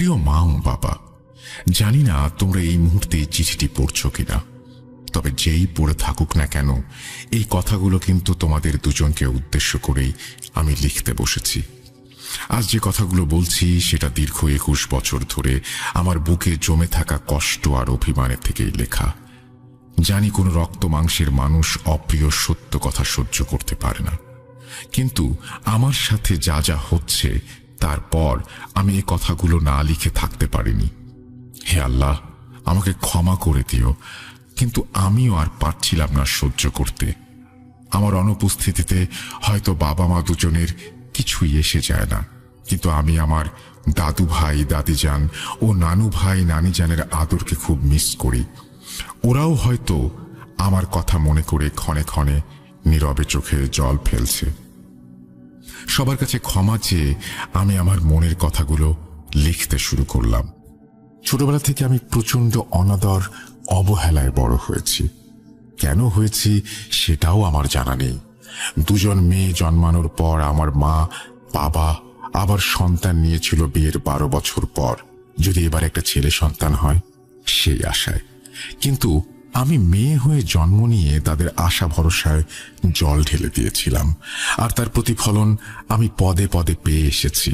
প্রিয় মা ও বাবা, জানি না তোমরা এই মুহূর্তে এই চিঠিটি পড়ছ কিনা, তবে যেই পড়ে থাকুক না কেন, এই কথাগুলো কিন্তু তোমাদের দুজনকে উদ্দেশ্য করেই আমি লিখতে বসেছি। আজ যে কথাগুলো বলছি সেটা দীর্ঘ 21 বছর ধরে আমার বুকে জমে থাকা কষ্ট আর অভিমানের থেকেই লেখা। জানি কোনো রক্ত মাংসের মানুষ অপ্রিয় সত্য কথা সহ্য করতে পারে না, কিন্তু আমার সাথে যা যা হচ্ছে তারপর আমি এই কথাগুলো না লিখে থাকতে পারিনি। হে আল্লাহ, আমাকে ক্ষমা করে দিও, কিন্তু আমিও আর পারছিলাম না সহ্য করতে। আমার অনুপস্থিতিতে হয়তো বাবা মা দুজনের কিছুই এসে যায় না, কিন্তু আমি আমার দাদু ভাই দাদিজান ও নানু ভাই নানিজানের আদরকে খুব মিস করি। ওরাও হয়তো আমার কথা মনে করে ক্ষণে ক্ষণে নীরবে চোখে জল ফেলছে। সবার কাছে ক্ষমা চেয়ে আমি আমার মনের কথাগুলো লিখতে শুরু করলাম। ছোটবেলা থেকে আমি প্রচন্ড অনাদর অবহেলায় বড় হয়েছি। কেন হয়েছি সেটাও আমার জানা নেই। দুজন মেয়ে জন্মানোর পর আমার মা বাবা আবার সন্তান নিয়েছিল বিয়ের 12 বছর পর, যদি এবার একটা ছেলে সন্তান হয় সেই আশায়। কিন্তু আমি মেয়ে হয়ে জন্ম নিয়ে তাদের আশা ভরসায় জল ঢেলে দিয়েছিলাম, আর তার প্রতিফলন আমি পদে পদে পেয়ে এসেছি।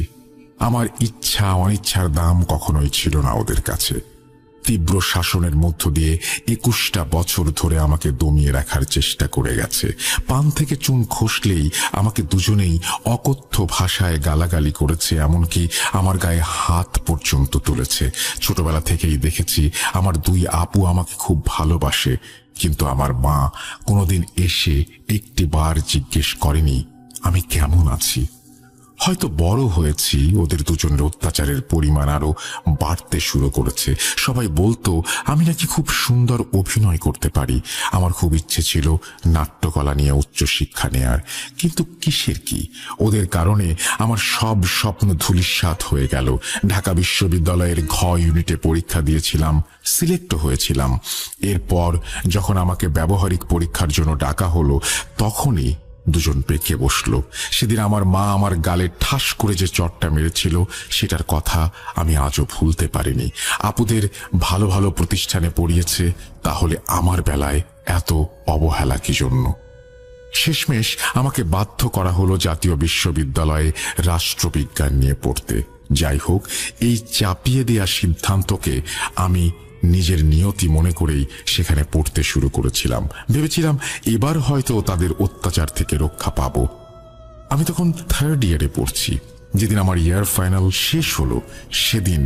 আমার ইচ্ছা অনিচ্ছার দাম কখনোই ছিল না ওদের কাছে। তীব্র শাসনের মধ্য দিয়ে 21টা বছর ধরে আমাকে দমিয়ে রাখার চেষ্টা করে গেছে। পান থেকে চুন খসলেই আমাকে দুজনেই অকথ্য ভাষায় গালাগালি করেছে, এমনকি আমার গায়ে হাত পর্যন্ত তুলেছে। ছোটবেলা থেকেই দেখেছি আমার 2 আপু আমাকে খুব ভালোবাসে, কিন্তু আমার মা কোনোদিন এসে একটিবার জিজ্ঞেস করেনি আমি কেমন আছি। হয়তো বড় হয়েছি, ওদের দুজনের অত্যাচারের পরিমাণ আরো বাড়তে শুরু করেছে। সবাই বলতো আমি নাকি খুব সুন্দর অভিনয় করতে পারি। আমার খুব ইচ্ছে ছিল নাট্যকলা নিয়ে উচ্চশিক্ষা নেয়ার, কিন্তু কিসের কি, ওদের কারণে আমার সব স্বপ্ন ধূলিসাৎ হয়ে গেল। ঢাকা বিশ্ববিদ্যালয়ের ঘ ইউনিটে পরীক্ষা দিয়েছিলাম, সিলেক্টও হয়েছিলাম। এরপর যখন আমাকে ব্যবহারিক পরীক্ষার জন্য ডাকা হলো, তখনই দুজন পেকে বসলো। সেদিন আমার মা আমার গালে ঠাস করে যে চটটা মেরেছিল সেটার কথা আমি আজও ভুলতে পারিনি। আপুদের ভালো ভালো প্রতিষ্ঠানে পড়িয়েছে, তাহলে আমার বেলায় এত অবহেলা কি জন্য? শেষমেশ আমাকে বাধ্য করা হলো জাতীয় বিশ্ববিদ্যালয়ে রাষ্ট্রবিজ্ঞান নিয়ে পড়তে। যাই হোক, এই চাপিয়ে দেয়া সিদ্ধান্তকে আমি নিজের নিয়তি মনে করেই সেখানে পড়তে শুরু করেছিলাম। ভেবেছিলাম এবার হয়তো তাদের অত্যাচার থেকে রক্ষা পাবো। আমি তখন 3rd ইয়ারে পড়ছি। যেদিন আমার ইয়ার ফাইনাল শেষ হলো, সেদিন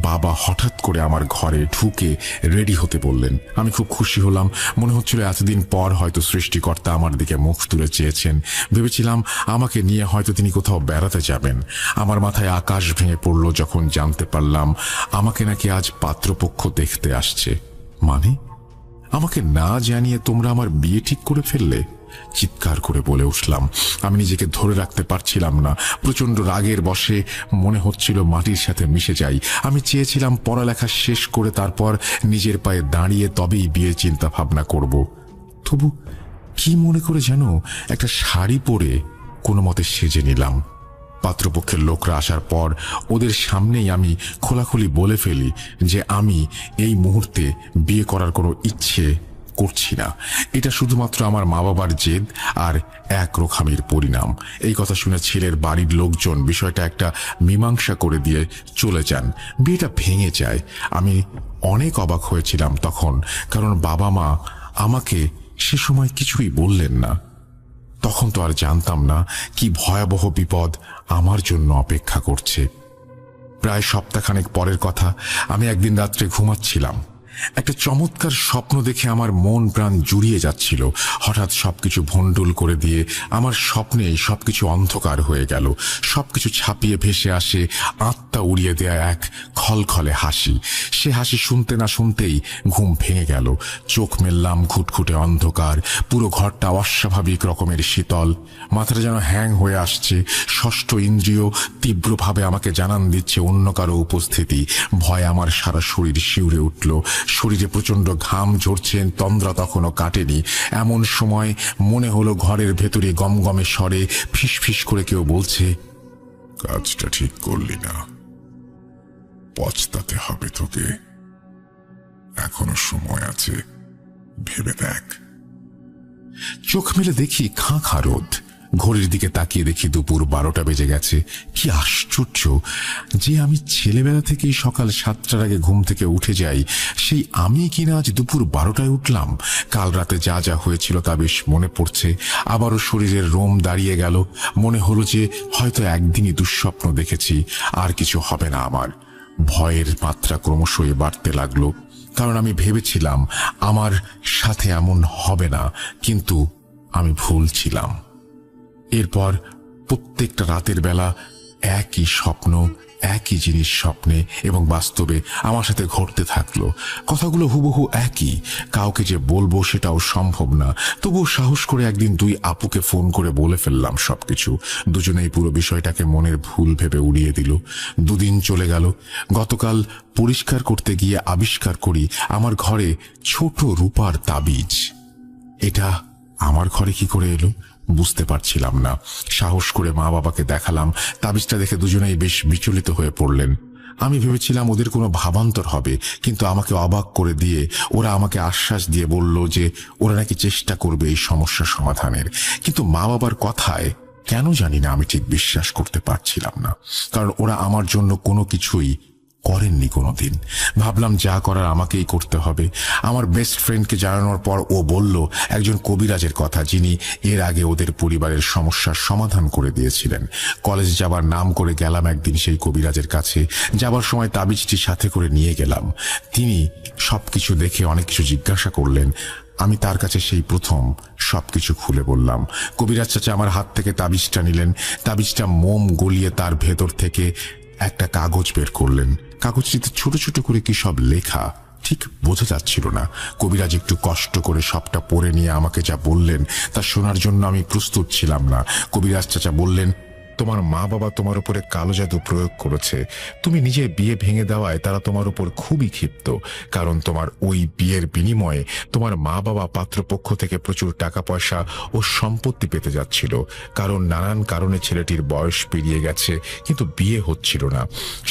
বাবা হঠাৎ করে আমার ঘরে ঢুকে রেডি হতে বললেন। আমি খুব খুশি হলাম। মনে হচ্ছিল এতদিন পর হয়তো সৃষ্টিকর্তা আমার দিকে মুখ তুলে চেয়েছেন। ভেবেছিলাম আমাকে নিয়ে হয়তো তিনি কোথাও বেড়াতে যাবেন। আমার মাথায় আকাশ ভেঙে পড়ল যখন জানতে পারলাম আমাকে নাকি আজ পাত্রপক্ষ দেখতে আসছে। মানে, আমাকে না জানিয়ে তোমরা আমার বিয়ে ঠিক করে ফেললে? চিৎকার করে বলে উঠলাম। আমি নিজেকে ধরে রাখতে পারছিলাম না। প্রচন্ড রাগের বশে মনে হচ্ছিল মাটির সাথে মিশে যাই। আমি চেয়েছিলাম পড়ালেখা শেষ করে তারপর নিজের পায়ে দাঁড়িয়ে তবেই বিয়ের চিন্তা ভাবনা করব। তবু কি মনে করে যেন একটা শাড়ি পরে কোনো মতে সেজে নিলাম। পাত্রপক্ষের লোকরা আসার পর ওদের সামনেই আমি খোলাখুলি বলে ফেলি যে আমি এই মুহূর্তে বিয়ে করার কোনো ইচ্ছে করছি না। এটা শুধুমাত্র আমার মা বাবার জেদ আর একরোখামির পরিণাম। এই কথা শুনে ছেলের বাড়ির লোকজন বিষয়টা একটা মীমাংসা করে দিয়ে চলে যান। বিয়েটা ভেঙে যায়। আমি অনেক অবাক হয়েছিলাম তখন, কারণ বাবা মা আমাকে সে সময় কিছুই বললেন না। তখন তো আর জানতাম না কি ভয়াবহ বিপদ আমার জন্য অপেক্ষা করছে। প্রায় সপ্তাহখানেক পরের কথা, আমি একদিন রাত্রে ঘুমাচ্ছিলাম। একটা চমৎকার স্বপ্ন দেখে আমার মন প্রাণ জুড়িয়ে যাচ্ছিল। হঠাৎ সবকিছু ভণ্ডুল করে দিয়ে আমার স্বপ্নেই সবকিছু অন্ধকার হয়ে গেল। সবকিছু ছাপিয়ে ভেসে আসে আত্মা উড়িয়ে দেয়া এক খলখলে হাসি। সে হাসি শুনতে না শুনতেই ঘুম ভেঙে গেল। চোখ মেললাম, ঘুটঘুটে অন্ধকার, পুরো ঘরটা অস্বাভাবিক রকমের শীতল। মাথাটা যেন হ্যাং হয়ে আসছে। ষষ্ঠ ইন্দ্রিয় তীব্রভাবে আমাকে জানান দিচ্ছে অন্য কারো উপস্থিতি। ভয়ে আমার সারা শরীর শিউরে উঠল। শরীরে প্রচন্ড ঘাম ঝরছে, তন্দ্রা তখনও কাটেনি। এমন সময় মনে হলো ঘরের ভেতরে গমগমে স্বরে ফিস ফিস করে কেউ বলছে, কাজটা ঠিক করলি না। পচতাতে হবে তোকে। এখনো সময় আছে, ভেবে দেখ। চোখ মেলে দেখি খাঁ খাঁ রোদ। ঘড়ির দিকে তাকিয়ে দেখি দুপুর 12টা বেজে গেছে। কি আশ্চর্য যে আমি ছেলেবেলা থেকেই সকাল 7টার আগে ঘুম থেকে উঠে যাই, সেই আমি কিনা আজ দুপুর 12টায় উঠলাম। কাল রাতে যা যা হয়েছিল তা বেশ মনে পড়ছে। আবারও শরীরের রোম দাঁড়িয়ে গেল। মনে হলো যে হয়তো একদিনই দুঃস্বপ্ন দেখেছি, আর কিছু হবে না আমার। ভয়ের মাত্রা ক্রমশই বাড়তে লাগলো, কারণ আমি ভেবেছিলাম আমার সাথে এমন হবে না, কিন্তু আমি ভুল ছিলাম। এরপর প্রত্যেকটা রাতের বেলা একই স্বপ্ন, একই জিনিস স্বপ্নে এবং বাস্তবে আমার সাথে ঘটতে থাকলো। কথাগুলো হুবহু একই। কাউকে যে বলবো সেটাও সম্ভব না, তবুও সাহস করে একদিন 2 আপুকে ফোন করে বলে ফেললাম সবকিছু। দুজনেই পুরো বিষয়টাকে মনের ভুল ভেবে উড়িয়ে দিল। 2 দিন চলে গেল। গতকাল পরিষ্কার করতে গিয়ে আবিষ্কার করি আমার ঘরে ছোট রূপার তাবিজ। এটা আমার ঘরে কি করে এলো বুঝতে পারছিলাম না। সাহস করে মা বাবাকে দেখালাম। তাবিজটা দেখে দুজনেই বেশ বিচলিত হয়ে পড়লেন। আমি ভেবেছিলাম ওদের কোনো ভাবান্তর হবে, কিন্তু আমাকে অবাক করে দিয়ে ওরা আমাকে আশ্বাস দিয়ে বলল যে ওরা নাকি চেষ্টা করবে এই সমস্যা সমাধানের। কিন্তু মা বাবার কথায় কেন জানি না আমি ঠিক বিশ্বাস করতে পারছিলাম না, কারণ ওরা আমার জন্য কোনো কিছুই করেননি কোনোদিন। ভাবলাম যা করার আমাকেই করতে হবে। আমার বেস্ট ফ্রেন্ডকে জানানোর পর ও বলল একজন কবিরাজের কথা, যিনি এর আগে ওদের পরিবারের সমস্যার সমাধান করে দিয়েছিলেন। কলেজ যাবার নাম করে গেলাম একদিন সেই কবিরাজের কাছে। যাবার সময় তাবিজটি সাথে করে নিয়ে গেলাম। তিনি সবকিছু দেখে অনেক কিছু জিজ্ঞাসা করলেন। আমি তার কাছে সেই প্রথম সবকিছু খুলে বললাম। কবিরাজ চাচা আমার হাত থেকে তাবিজটা নিলেন। তাবিজটা মোম গলিয়ে তার ভেতর থেকে একটা কাগজ বের করলেন। কাগজটিতে ছোট ছোট করে কি সব লেখা, ঠিক বোঝা যাচ্ছিল না। কবিরাজ একটু কষ্ট করে সবটা পড়ে নিয়ে আমাকে যা বললেন তা শোনার জন্য আমি প্রস্তুত ছিলাম না। কবিরাজ চাচা বললেন, তোমার মা বাবা তোমার উপরে কালো জাদু প্রয়োগ করেছে। তুমি নিজের বিয়ে ভেঙে দেওয়ায় তারা তোমার উপর খুবই ক্ষিপ্ত, কারণ তোমার ওই বিয়ের বিনিময়ে তোমার মা বাবা পাত্রপক্ষ থেকে প্রচুর টাকা পয়সা ও সম্পত্তি পেতে যাচ্ছিল। কারণ নানান কারণে ছেলেটির বয়স পেরিয়ে গেছে, কিন্তু বিয়ে হচ্ছিল না।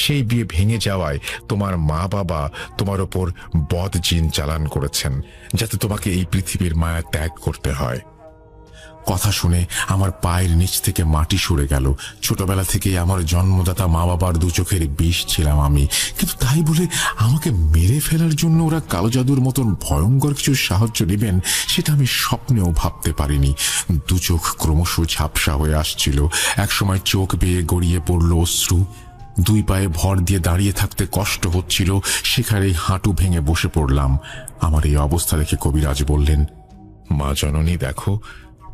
সেই বিয়ে ভেঙে যাওয়ায় তোমার মা বাবা তোমার ওপর বদ জিন চালান করেছেন, যাতে তোমাকে এই পৃথিবীর মায়া ত্যাগ করতে হয়। কথা শুনে আমার পায়ের নিচ থেকে মাটি সরে গেল। ছোটবেলা থেকেই আমার জন্মদাতা মা বাবার 2 চোখের বিষ ছিলাম আমি, কিন্তু তাই বলে আমাকে মেরে ফেলার জন্য ওরা কালো জাদুর মতন ভয়ঙ্কর কিছু সাহায্য নেবেন সেটা আমি স্বপ্নেও ভাবতে পারিনি। 2 চোখ ক্রমশ ঝাপসা হয়ে আসছিল। একসময় চোখ বেয়ে গড়িয়ে পড়ল অশ্রু। 2 পায়ে ভর দিয়ে দাঁড়িয়ে থাকতে কষ্ট হচ্ছিল। সেখানেই হাঁটু ভেঙে বসে পড়লাম। আমার এই অবস্থা দেখে কবিরাজ বললেন, মা জননী, দেখো,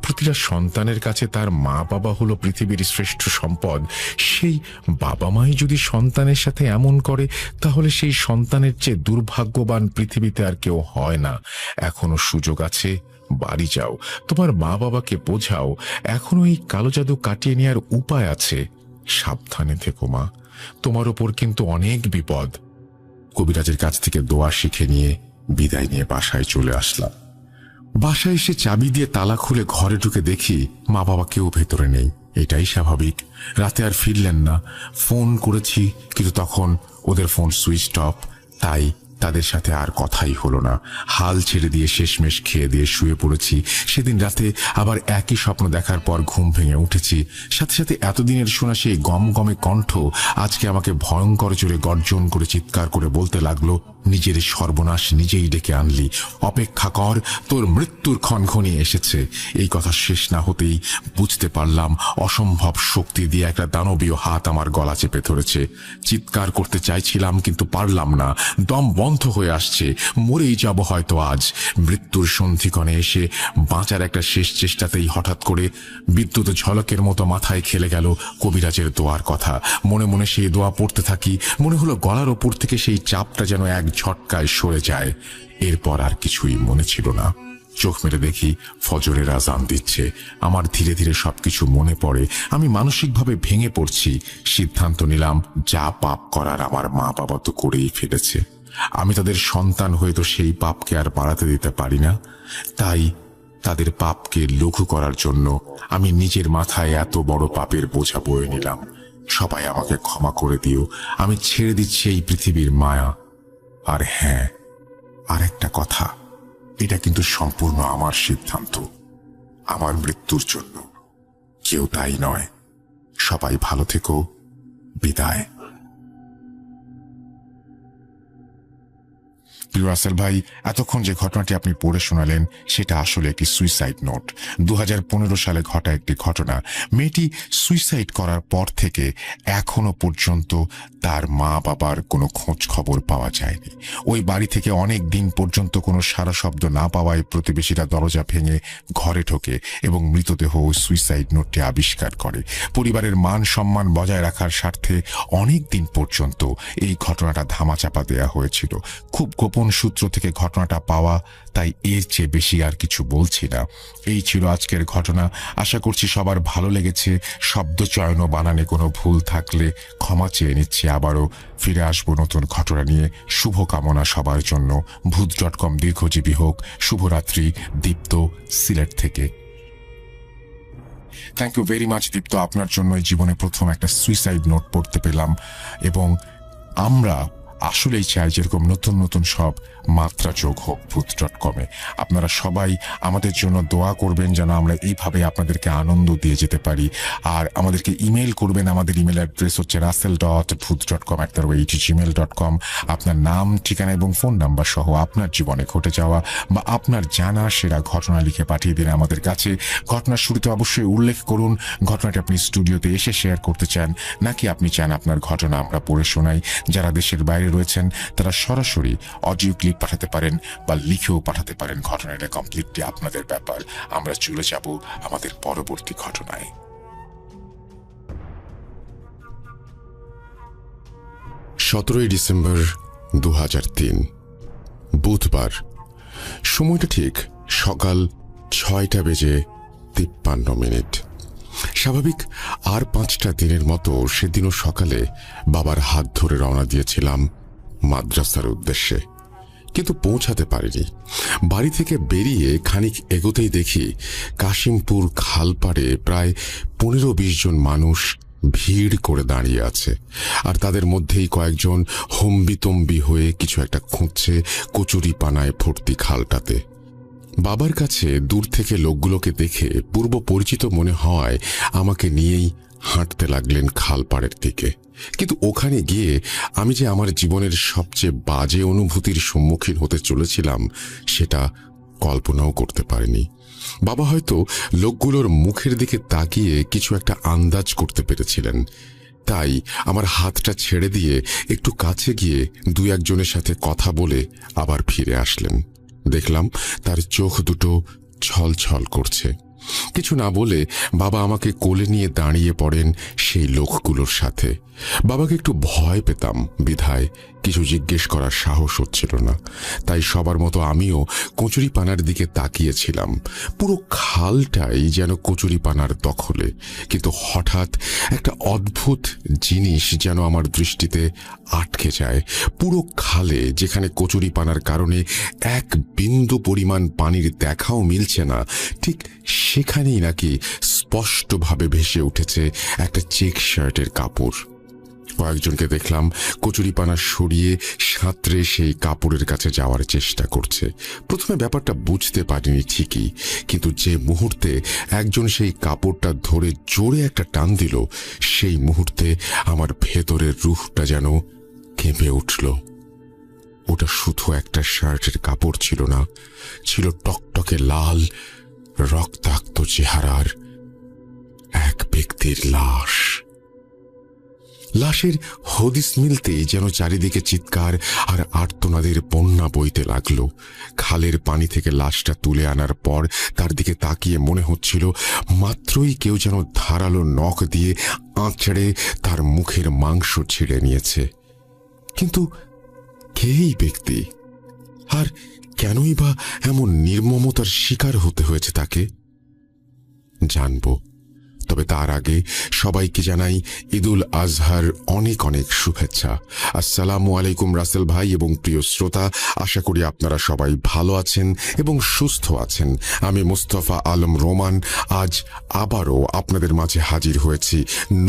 প্রতিটা সন্তানের কাছে তার মা বাবা হলো পৃথিবীর শ্রেষ্ঠ সম্পদ। সেই বাবা মাই যদি সন্তানের সাথে এমন করে, তাহলে সেই সন্তানের চেয়ে দুর্ভাগ্যবান পৃথিবীতে আর কেউ হয় না। এখনো সুযোগ আছে, বাড়ি যাও, তোমার মা বাবাকে বোঝাও, এখনো এই কালো জাদু কাটিয়ে নেওয়ার উপায় আছে। সাবধানে থেকো মা, তোমার ওপর কিন্তু অনেক বিপদ। কবিরাজের কাছ থেকে দোয়া শিখে নিয়ে বিদায় নিয়ে বাসায় চলে আসলাম। বাসায় এসে চাবি দিয়ে তালা খুলে ঘরে ঢুকে দেখি মা বাবা কেউ ভেতরে নেই। এটাই স্বাভাবিক। রাতে আর ফিরলেন না। ফোন করেছি, কিন্তু তখন ওদের ফোন সুইচ অফ, তাই তাদের সাথে আর কথাই হলো না। হাল ছেড়ে দিয়ে শেষমেশ খেয়ে দিয়ে শুয়ে পড়েছি। সেদিন রাতে আবার একই স্বপ্ন দেখার পর ঘুম ভেঙে উঠেছি। সাথে সাথে এতদিনের শোনা সেই গমগমে কণ্ঠ আজকে আমাকে ভয়ঙ্কর জোরে গর্জন করে চিৎকার করে বলতে লাগলো, নিজের সর্বনাশ নিজেই ডেকে আনলি, অপেক্ষা কর, তোর মৃত্যুর ক্ষণ ঘনিয়ে এসেছে। এই কথা শেষ না হতেই বুঝতে পারলাম অসম্ভব শক্তি দিয়ে একটা দানবীয় হাত আমার গলা চেপে ধরেছে। চিৎকার করতে চাইছিলাম, কিন্তু পারলাম না। দম বন্ধ হয়ে আসছে, মরেই যাব হয়তো আজ। মৃত্যুর সন্ধিক্ষণে এসে বাঁচার একটা শেষ চেষ্টাতেই হঠাৎ করে বিদ্যুৎ ঝলকের মতো মাথায় খেলে গেল কবিরাজের দোয়ার কথা। মনে মনে সেই দোয়া পড়তে থাকি। মনে হলো গলার ওপর থেকে সেই চাপটা যেন এক ঝটকায় সরে যায়। এরপর আর কিছুই মনে ছিল না। চোখ মেরে দেখি ফজরের আজান দিচ্ছে। আমার ধীরে ধীরে সবকিছু মনে পড়ে। আমি মানসিকভাবে ভেঙে পড়ছি। সিদ্ধান্ত নিলাম, যা পাপ করার আমার মা বাবা তো করেই ফেলেছে, আমি তাদের সন্তান হয়ে তো সেই পাপকে আর বাড়াতে দিতে পারি না। তাই তাদের পাপকে লঘু করার জন্য আমি নিজের মাথায় এত বড় পাপের বোঝা বয়ে নিলাম। সবাই আমাকে ক্ষমা করে দিও। আমি ছেড়ে দিচ্ছি এই পৃথিবীর মায়া। আর হ্যাঁ, আর একটা কথা, এটা কিন্তু সম্পূর্ণ আমার সিদ্ধান্ত, আমার মৃত্যুর জন্য। কেউ দায়ী নয়। সবাই ভালো থেকো। বিদায়। প্রিয় রাসেল ভাই, এতক্ষণ যে ঘটনাটি আপনি পড়ে শোনালেন সেটা আসলে একটি সুইসাইড নোট। 2015 সালে ঘটা একটি ঘটনা। মেয়েটি সুইসাইড করার পর থেকে এখনো পর্যন্ত তার মা বাবার কোনো খোঁজ খবর পাওয়া যায়নি। ওই বাড়ি থেকে অনেক দিন পর্যন্ত কোনো সারা শব্দ না পাওয়ায় প্রতিবেশীরা দরজা ভেঙে ঘরে ঢোকে এবং মৃতদেহ ওই সুইসাইড নোটটি আবিষ্কার করে। পরিবারের মান সম্মান বজায় রাখার স্বার্থে অনেক দিন পর্যন্ত এই ঘটনাটা ধামাচাপা দেয়া হয়েছিল। খুব গোপন সূত্র থেকে ঘটনাটা পাওয়া, তাই এর চেয়ে বেশি আর কিছু বলছি না। এই ছিল আজকের ঘটনা। আশা করছি সবার ভালো লেগেছে। শব্দ চয়ন ও বানানে কোনো ভুল থাকলে ক্ষমা চেয়ে নিচ্ছি। আবারও ফিরে আসবো নতুন ঘটনা নিয়ে। শুভকামনা সবার জন্য। ভূত.com দীর্ঘজীবী হোক। শুভরাত্রি। দীপ্ত, সিলেট থেকে। থ্যাংক ইউ ভেরি মাচ দীপ্ত। আপনার জন্য জীবনে প্রথম একটা সুইসাইড নোট পড়তে পেলাম, এবং আমরা আসলেই চাই যেরকম নতুন নতুন সব মাত্রা যোগ হোক ভূত.com-এ। আপনারা সবাই আমাদের জন্য দোয়া করবেন যেন আমরা এইভাবে আপনাদেরকে আনন্দ দিয়ে যেতে পারি। আর আমাদেরকে ইমেল করবেন। আমাদের ইমেল অ্যাড্রেস হচ্ছে russell.booth.com@gmail.com। আপনার নাম, ঠিকানা এবং ফোন নাম্বার সহ আপনার জীবনে ঘটে যাওয়া বা আপনার জানা সেরা ঘটনা লিখে পাঠিয়ে দিন আমাদের কাছে। ঘটনার শুরুতে অবশ্যই উল্লেখ করুন ঘটনাটি আপনি স্টুডিওতে এসে শেয়ার করতে চান, নাকি আপনি চান আপনার ঘটনা আমরা পড়ে শোনাই। যারা দেশের বাইরে রয়েছেন তারা সরাসরি অডিও ক্লিপ পাঠাতে পারেন বা লিখেও পাঠাতে পারেন। ঘটনাটা কমপ্লিটলি আপনাদের ব্যাপার। আমরা চলে যাব আমাদের পরবর্তী ঘটনায়। 17 ডিসেম্বর 2003, বুধবার। সময়টা ঠিক সকাল 6:53। স্বাভাবিক আর 5টা দিনের মতো সেদিনও সকালে বাবার হাত ধরে রওনা দিয়েছিলাম মাদ্রাসার উদ্দেশ্যে, কিন্তু পৌঁছাতে পারিনি। বাড়ি থেকে বেরিয়ে খানিক এগোতেই দেখি কাশিমপুর খালপাড়ে প্রায় 15-20 জন মানুষ ভিড় করে দাঁড়িয়ে আছে, আর তাদের মধ্যেই কয়েকজন হম্বিতম্বি হয়ে কিছু একটা খুঁজছে কচুরি পানায় ভর্তি খালটাতে। বাবার কাছে দূর থেকে লোকগুলোকে দেখে পূর্ব পরিচিত মনে হয় আমাকে নিয়েই হাঁটতে লাগলেন খালপাড়ের দিকে। কিন্তু ওখানে গিয়ে আমি যে আমার জীবনের সবচেয়ে বাজে অনুভূতির সম্মুখীন হতে চলেছিলাম সেটা কল্পনাও করতে পারিনি। বাবা হয়তো লোকগুলোর মুখের দিকে তাকিয়ে কিছু একটা আন্দাজ করতে পেরেছিলেন, তাই আমার হাতটা ছেড়ে দিয়ে একটু কাছে গিয়ে 2-1 জনের সাথে কথা বলে আবার ফিরে আসলেন। দেখলাম তার চোখ দুটো ছলছল করছে। কিছু না বলে বাবা আমাকে কোলে নিয়ে দাঁড়িয়ে পড়েন সেই লোকগুলোর সাথে। বাবাকে একটু ভয় পেতাম বিধায় কিছু জিজ্ঞেস করার সাহস হচ্ছিল না, তাই সবার মতো আমিও কচুরিপানার দিকে তাকিয়েছিলাম। পুরো খালটাই যেন কচুরিপানার দখলে, কিন্তু হঠাৎ একটা অদ্ভুত জিনিস যেন আমার দৃষ্টিতে আটকে যায়। পুরো খালে যেখানে কচুরিপানার কারণে এক বিন্দু পরিমাণ পানির দেখাও মিলছে না, ঠিক সেখানেই নাকি স্পষ্টভাবে ভেসে উঠেছে একটা চেক শার্টের কাপড়। কয়েকজনকে দেখলাম কচুরিপানা সরিয়ে সাঁতরে সেই কাপড়ের কাছে যাওয়ার চেষ্টা করছে। প্রথমে ব্যাপারটা বুঝতে পারিনি ঠিকই, কিন্তু যে মুহূর্তে একজন সেই কাপড়টা ধরে জোরে একটা টান দিল, সেই মুহূর্তে আমার ভেতরের রুহটা যেন কেঁপে উঠল। ওটা শুধু একটা শার্টের কাপড় ছিল না, ছিল টকটকে লাল রক্তাক্ত চেহারার এক ব্যক্তির লাশ। লাশের হদিস মিলতেই যেন চারিদিকে চিৎকার আর আর্তনাদের বন্যা বইতে লাগলো। খালের পানি থেকে লাশটা তুলে আনার পর তার দিকে তাকিয়ে মনে হচ্ছিল মাত্রই কেউ যেন ধারালো নখ দিয়ে আঁচড়ে তার মুখের মাংস ছিঁড়ে নিয়েছে। কিন্তু কে এই ব্যক্তি, আর কেনই বা এমন নির্মমতার শিকার হতে হয়েছে তাকে? জানব, তবে তার আগে সবাইকে জানাই ঈদুল আজহার অনেক অনেক শুভেচ্ছা। আসসালামু আলাইকুম রাসেল ভাই এবং প্রিয় শ্রোতা, আশা করি আপনারা সবাই ভালো আছেন এবং সুস্থ আছেন। আমি মুস্তফা আলম রোমান আজ আবারও আপনাদের মাঝে হাজির হয়েছি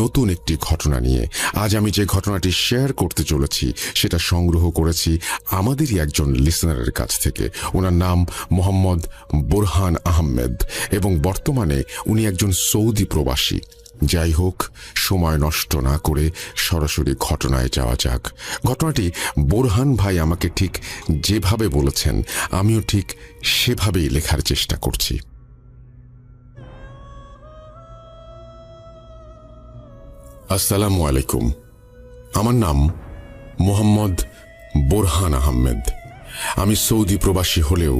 নতুন একটি ঘটনা নিয়ে। আজ আমি যে ঘটনাটি শেয়ার করতে চলেছি সেটা সংগ্রহ করেছি আমাদেরই একজন লিসনারের কাছ থেকে। ওনার নাম মোহাম্মদ বোরহান আহমেদ এবং বর্তমানে উনি একজন সৌদি প্রবাসী। যাই হোক, সময় নষ্ট না করে সরাসরি ঘটনায় যাওয়া যাক। ঘটনাটি বোরহান ভাই আমাকে ঠিক যেভাবে বলেছেন আমিও ঠিক সেভাবেই লেখার চেষ্টা করছি। আসসালামু আলাইকুম। আমার নাম মোহাম্মদ বোরহান আহমেদ। আমি সৌদি প্রবাসী হলেও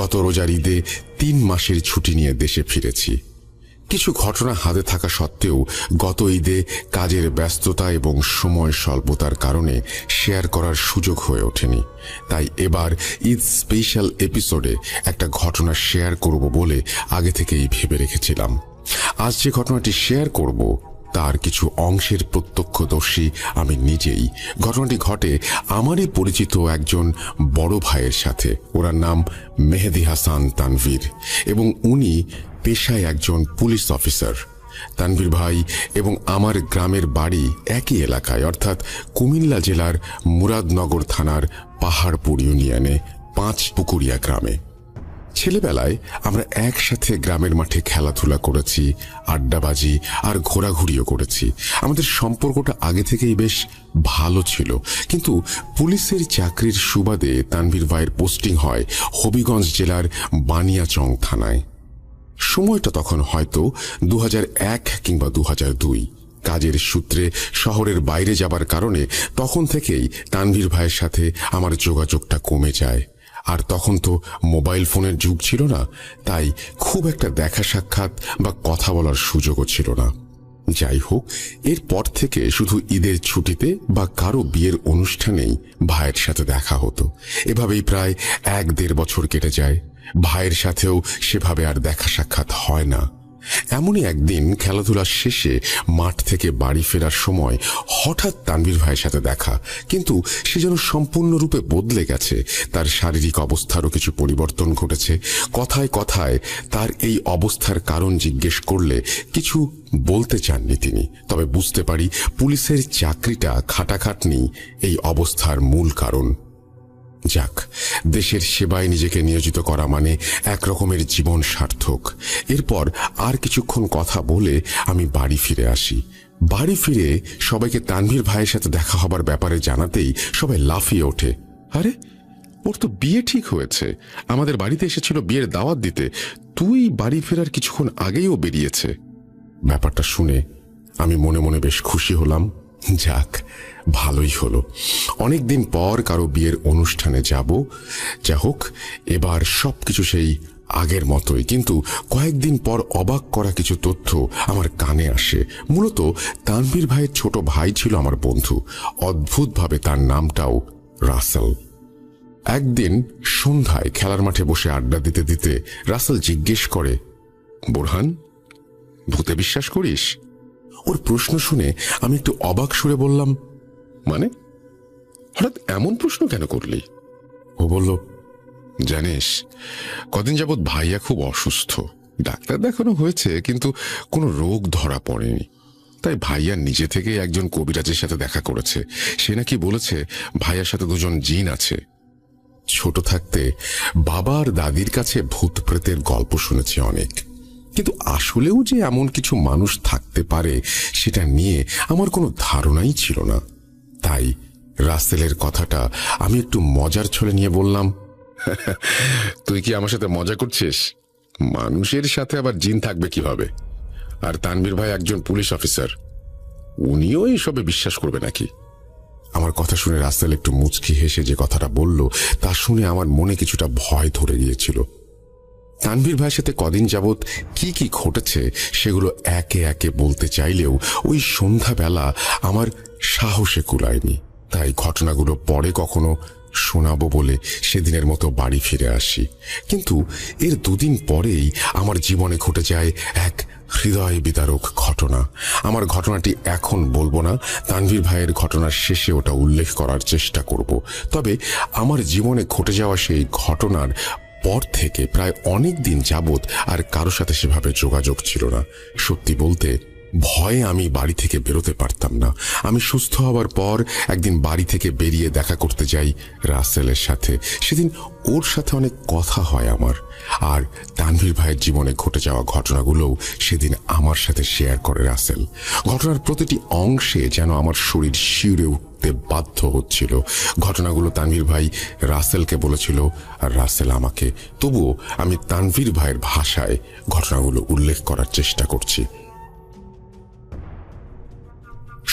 গত রোজার ঈদে 3 মাসের ছুটি নিয়ে দেশে ফিরেছি। কিছু ঘটনা হাতে থাকা সত্ত্বেও গত ঈদে কাজের ব্যস্ততা এবং সময় স্বল্পতার কারণে শেয়ার করার সুযোগ হয়ে ওঠেনি। তাই এবার ঈদ স্পেশাল এপিসোডে একটা ঘটনা শেয়ার করব বলে আগে থেকেই ভেবে রেখেছিলাম। আজ যে ঘটনাটি শেয়ার করব তার কিছু অংশের প্রত্যক্ষদর্শী আমি নিজেই। ঘটনাটি ঘটে আমারই পরিচিত একজন বড় ভাইয়ের সাথে। ওনার নাম মেহেদি হাসান তানভীর এবং উনি পেশায় একজন পুলিশ অফিসার। তানভীর ভাই এবং আমার গ্রামের বাড়ি একই এলাকায়, অর্থাৎ কুমিল্লা জেলার মুরাদনগর থানার পাহাড়পুর ইউনিয়নে 5 পুকুরিয়া গ্রামে। ছেলেবেলায় আমরা একসাথে গ্রামের মাঠে খেলাধুলা করেছি, আড্ডাবাজি আর ঘোরাঘুরিও করেছি। আমাদের সম্পর্কটা আগে থেকেই বেশ ভালো ছিল, কিন্তু পুলিশের চাকরির সুবাদে তানভীর ভাইয়ের পোস্টিং হয় হবিগঞ্জ জেলার বানিয়াচং থানায়। সময়টা তখন হয়তো 2001 কিংবা 2002। কাজের সূত্রে শহরের বাইরে যাবার কারণে তখন থেকেই তানভীর ভাইয়ের সাথে আমার যোগাযোগটা কমে যায়। আর তখন তো মোবাইল ফোনের যুগ ছিল না, তাই খুব একটা দেখা সাক্ষাৎ বা কথা বলার সুযোগও ছিল না। যাই হোক, এরপর থেকে শুধু ঈদের ছুটিতে বা কারো বিয়ের অনুষ্ঠানেই ভাইয়ের সাথে দেখা হতো। এভাবেই প্রায় 1-1.5 বছর কেটে যায়। ভাইয়ের সাথেও সেভাবে আর দেখা সাক্ষাৎ হয় না। এমনই একদিন খেলাধুলা শেষে মাঠ থেকে বাড়ি ফেরার সময় হঠাৎ তানভীর ভাইয়ের সাথে দেখা, কিন্তু সে যেন সম্পূর্ণরূপে বদলে গেছে। তার শারীরিক অবস্থারও কিছু পরিবর্তন ঘটেছে। কথায় কথায় তার এই অবস্থার কারণ জিজ্ঞেস করলে কিছু বলতে চাননি তিনি, তবে বুঝতে পারি পুলিশের চাকরিটা খাটাখাটনি এই অবস্থার মূল কারণ। যাক, দেশের সেবায় নিজেকে নিয়োজিত করা মানে এক রকমের জীবন সার্থক। এরপর আর কিছুক্ষণ কথা বলে আমি বাড়ি ফিরে আসি। বাড়ি ফিরে সবাইকে তানভীর ভাইয়ের সাথে দেখা হবার ব্যাপারে জানাতেই সবাই লাফিয়ে ওঠে, আরে ওর তো বিয়ে ঠিক হয়েছে, আমাদের বাড়িতে এসেছিল বিয়ের দাওয়াত দিতে, তুই বাড়ি ফেরার কিছুক্ষণ আগেই ও বেরিয়েছে। ব্যাপারটা শুনে আমি মনে মনে বেশ খুশি হলাম। যাক, ভালোই হলো, অনেকদিন পর কারো বিয়ের অনুষ্ঠানে যাব। যা হোক, এবার সবকিছু সেই আগের মতোই, কিন্তু কয়েকদিন পর অবাক করা কিছু তথ্য আমার কানে আসে। মূলত তানভীর ভাইয়ের ছোট ভাই ছিল আমার বন্ধু। অদ্ভুতভাবে তার নামটাও রাসেল। একদিন সন্ধ্যায় খেলার মাঠে বসে আড্ডা দিতে দিতে রাসেল জিজ্ঞেস করে, বোরহান, ভূতে বিশ্বাস করিস? ওর প্রশ্ন শুনে আমি একটু অবাক সুরে বললাম, মানে হঠাৎ এমন প্রশ্ন কেন করলি? ও বলল, জানিস, কদিন যাবৎ ভাইয়া খুব অসুস্থ। ডাক্তার দেখানো হয়েছে, কিন্তু কোনো রোগ ধরা পড়েনি। তাই ভাইয়া নিজে থেকে একজন কবিরাজের সাথে দেখা করেছে। সে নাকি বলেছে ভাইয়ার সাথে 2জন জিন আছে। ছোট থাকতে বাবা আর দাদির কাছে ভূত প্রেতের গল্প শুনেছি অনেক, কিন্তু আসলেও যে এমন কিছু মানুষ থাকতে পারে সেটা নিয়ে আমার কোনো ধারণাই ছিল না। তাই রাসেলের কথাটা আমি একটু মজার ছলে নিয়ে বললাম, তুই কি আমার সাথে মজা করছিস? মানুষের সাথে আবার জিন থাকবে কিভাবে? আর তানভীর ভাই একজন পুলিশ অফিসার, উনিও এইসবে বিশ্বাস করবে নাকি? আমার কথা শুনে রাসেল একটু মুচকি হেসে যে কথাটা বলল তা শুনে আমার মনে কিছুটা ভয় ধরে গিয়েছিল। তানভীর ভাইয়ের সাথে কদিন যাবৎ কি কি ঘটেছে সেগুলো একে একে বলতে চাইলেও ওই সন্ধ্যাবেলা আমার সাহসে কুলায়নি। তাই ঘটনাগুলো পরে কখনো শোনাবো বলে সেদিনের মতো বাড়ি ফিরে আসি। কিন্তু এর 2 দিন পরেই আমার জীবনে ঘটে যায় এক হৃদয় বিদারক ঘটনা। আমার ঘটনাটি এখন বলবো না, তানভীর ভাইয়ের ঘটনার শেষে ওটা উল্লেখ করার চেষ্টা করব। তবে আমার জীবনে ঘটে যাওয়া সেই ঘটনার পর থেকে প্রায় অনেক দিন যাবৎ আর কারো সাথে সেভাবে যোগাযোগ ছিল না। সত্যি বলতে ভয়ে আমি বাড়ি থেকে বেরোতে পারতাম না। আমি সুস্থ হওয়ার পর একদিন বাড়ি থেকে বেরিয়ে দেখা করতে যাই রাসেলের সাথে। সেদিন ওর সাথে অনেক কথা হয় আমার, আর তানভীর ভাইয়ের জীবনে ঘটে যাওয়া ঘটনাগুলোও সেদিন আমার সাথে শেয়ার করে রাসেল। ঘটনার প্রতিটি অংশে যেন আমার শরীর শিউরে উঠতে বাধ্য হচ্ছিল। ঘটনাগুলো তানভীর ভাই রাসেলকে বলেছিল আর রাসেল আমাকে। তবুও আমি তানভীর ভাইয়ের ভাষায় ঘটনাগুলো উল্লেখ করার চেষ্টা করছি।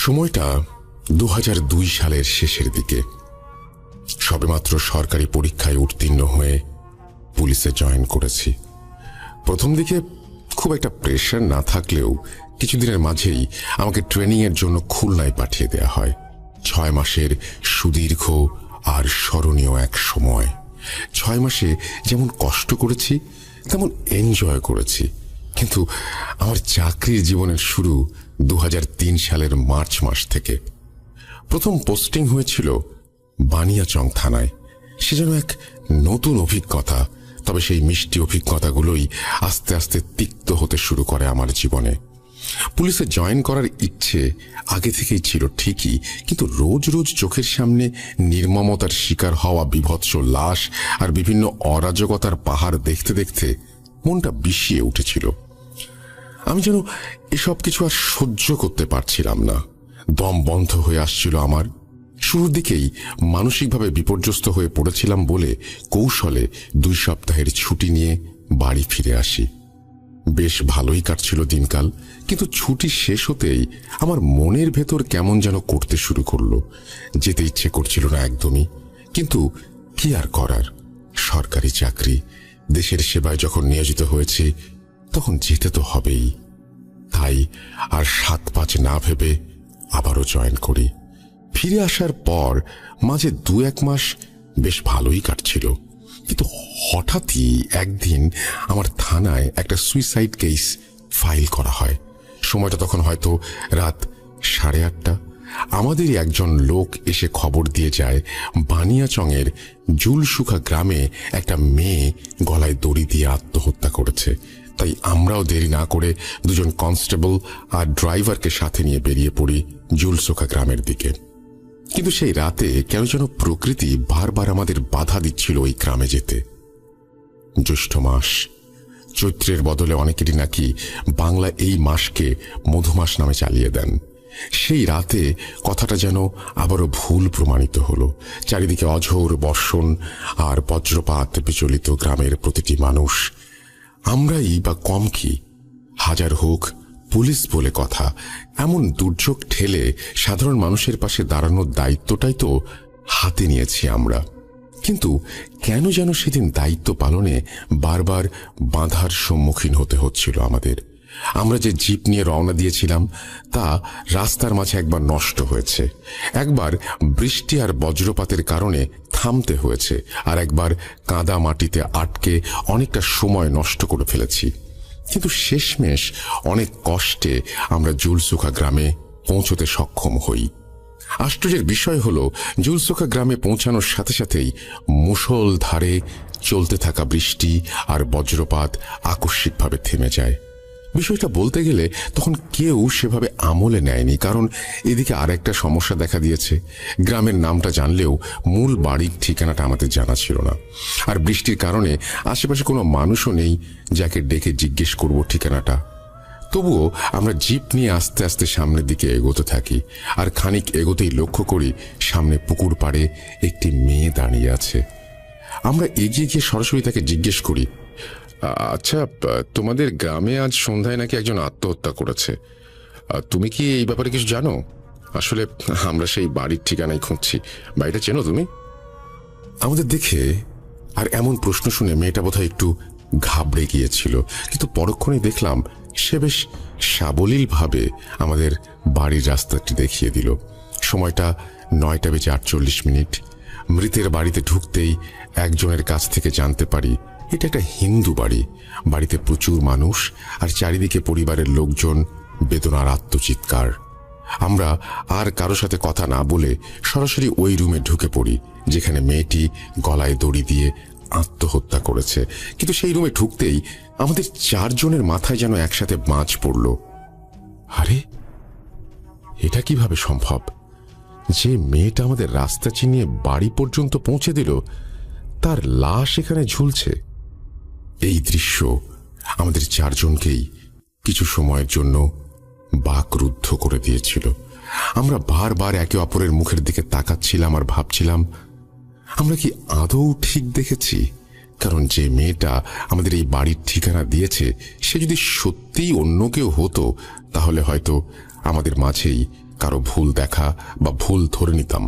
সময়টা 2002 সালের শেষের দিকে। সবেমাত্র সরকারি পরীক্ষায় উত্তীর্ণ হয়ে পুলিশে জয়েন করেছি। প্রথম দিকে খুব একটা প্রেশার না থাকলেও কিছুদিনের মাঝেই আমাকে ট্রেনিংয়ের জন্য খুলনায় পাঠিয়ে দেওয়া হয়। 6 মাসের সুদীর্ঘ আর স্মরণীয় এক সময়। 6 মাসে যেমন কষ্ট করেছি তেমন এনজয় করেছি। কিন্তু আমার চাকরির জীবনের শুরু 2003 সালের মার্চ মাস থেকে। প্রথম পোস্টিং হয়েছিল বানিয়াচং থানায়। সে যেন এক নতুন অভিজ্ঞতা। তবে সেই মিষ্টি অভিজ্ঞতাগুলোই আস্তে আস্তে তিক্ত হতে শুরু করে আমার জীবনে। পুলিশে জয়েন করার ইচ্ছে আগে থেকেই ছিল ঠিকই, কিন্তু রোজ রোজ চোখের সামনে নির্মমতার শিকার হওয়া বিভৎস লাশ আর বিভিন্ন অরাজকতার পাহাড় দেখতে দেখতে মনটা বিষিয়ে উঠেছিল। আমি যেন এসব কিছু আর সহ্য করতে পারছিলাম না। দম বন্ধ হয়ে আসছিল আমার। শুরুর দিকেই মানসিকভাবে বিপর্যস্ত হয়ে পড়েছিলাম বলে কৌশলে 2 সপ্তাহের ছুটি নিয়ে বাড়ি ফিরে আসি। বেশ ভালোই কাটছিল দিনকাল, কিন্তু ছুটি শেষ হতেই আমার মনের ভেতর কেমন যেন করতে শুরু করলো। যেতে ইচ্ছে করছিল না একদমই, কিন্তু কি আর করার। সরকারি চাকরি, দেশের সেবায় যখন নিয়োজিত হয়েছে তখন যেতে তো হবেই। তাই আর 7-5 না ভেবে আবারও জয়েন করি। ফিরে আসার পর মাঝে 2-1 মাস বেশ ভালোই কাটছিল, কিন্তু হঠাৎই একদিন আমার থানায় একটা সুইসাইড কেস ফাইল করা হয়। সময়টা তখন হয়তো রাত 8:30। আমাদেরই একজন লোক এসে খবর দিয়ে যায় বানিয়াচংয়ের জুলসুখা গ্রামে একটা মেয়ে গলায় দড়ি দিয়ে আত্মহত্যা করেছে। তাই আমরাও দেরি না করে 2 কনস্টেবল আর ড্রাইভারকে সাথে নিয়ে বেরিয়ে পড়ি জুলসুখা গ্রামের দিকে। কিন্তু সেই রাতে কেন যেন প্রকৃতি বারবার আমাদের বাধা দিচ্ছিল ওই গ্রামে যেতে। জ্যৈষ্ঠ মাস, চৈত্রের বদলে অনেকেরই নাকি বাংলা এই মাসকে মধুমাস নামে চালিয়ে দেন। সেই রাতে কথাটা যেন আবারও ভুল প্রমাণিত হলো। চারিদিকে অঝোর বর্ষণ আর বজ্রপাত বিচলিত গ্রামের প্রতিটি মানুষ। আমরাই বা কম কি? হাজার হোক পুলিশ বলে কথা, এমন দুর্যোগ ঠেলে সাধারণ মানুষের পাশে দাঁড়ানোর দায়িত্বটাই তো হাতে নিয়েছি আমরা। কিন্তু কেন যেন সেদিন দায়িত্ব পালনে বারবার বাধার সম্মুখীন হতে হচ্ছিল আমাদের। আমরা যে জিপ নিয়ে রওনা দিয়েছিলাম তা রাস্তার মাঝে একবার নষ্ট হয়েছে, একবার বৃষ্টি আর বজ্রপাতের কারণে থামতে হয়েছে, আর একবার কাদা মাটিতে আটকে অনেকটা সময় নষ্ট করে ফেলেছি। কিন্তু শেষমেশ অনেক কষ্টে আমরা জুলসুখা গ্রামে পৌঁছতে সক্ষম হই। আশ্চর্যের বিষয় হলো, জুলসুখা গ্রামে পৌঁছানোর সাথে সাথেই মুষলধারে চলতে থাকা বৃষ্টি আর বজ্রপাত আকস্মিকভাবে থেমে যায়। বিষয়টা বলতে গেলে তখন কেউ সেভাবে আমলে নেয়নি, কারণ এদিকে আরেকটা সমস্যা দেখা দিয়েছে। গ্রামের নামটা জানলেও মূল বাড়ির ঠিকানাটা আমাদের জানা ছিল না, আর বৃষ্টির কারণে আশেপাশে কোনো মানুষও নেই যাকে ডেকে জিজ্ঞেস করব ঠিকানাটা। তবুও আমরা জিপ নিয়ে আস্তে আস্তে সামনের দিকে এগোতে থাকি, আর খানিক এগোতেই লক্ষ্য করি সামনে পুকুর পাড়ে একটি মেয়ে দাঁড়িয়ে আছে। আমরা এগিয়ে গিয়ে সরাসরি তাকে জিজ্ঞেস করি, আচ্ছা, তোমাদের গ্রামে আজ সন্ধ্যায় নাকি একজন আত্মহত্যা করেছে, তুমি কি এই ব্যাপারে কিছু জানো? আসলে আমরা সেই বাড়ির ঠিকানাই খুঁজছি, বাড়িটা চেনো তুমি? আমাদের দেখে আর এমন প্রশ্ন শুনে মেয়েটা বোধহয় একটু ঘাবড়ে গিয়েছিল, কিন্তু পরক্ষণে দেখলাম সে বেশ সাবলীলভাবে আমাদের বাড়ির রাস্তাটি দেখিয়ে দিল। সময়টা 9:48। মৃতের বাড়িতে ঢুকতেই একজনের কাছ থেকে জানতে পারি এটা একটা হিন্দু বাড়ি। বাড়িতে প্রচুর মানুষ, আর চারিদিকে পরিবারের লোকজন, বেদনার আত্মচিৎকার। আমরা আর কারো সাথে কথা না বলে সরাসরি ওই রুমে ঢুকে পড়ি যেখানে মেয়েটি গলায় দড়ি দিয়ে আত্মহত্যা করেছে। কিন্তু সেই রুমে ঢুকতেই আমাদের চারজনের মাথায় যেন একসাথে বাজ পড়ল। আরে, এটা কিভাবে সম্ভব? যে মেয়েটা আমাদের রাস্তা চিনিয়ে বাড়ি পর্যন্ত পৌঁছে দিল, তার লাশ এখানে ঝুলছে। এই দৃশ্য আমাদের চারজনকেই কিছু সময়ের জন্য বাকরুদ্ধ করে দিয়েছিল। আমরা বারবার একে অপরের মুখের দিকে তাকাচ্ছিলাম আর ভাবছিলাম, আমরা কি আদৌ ঠিক দেখেছি? কারণ যে মেয়েটা আমাদের এই বাড়ির ঠিকানা দিয়েছে, সে যদি সত্যিই অন্য কেউ হতো, তাহলে হয়তো আমাদের মাঝেই কারো ভুল দেখা বা ভুল ধরে নিতাম।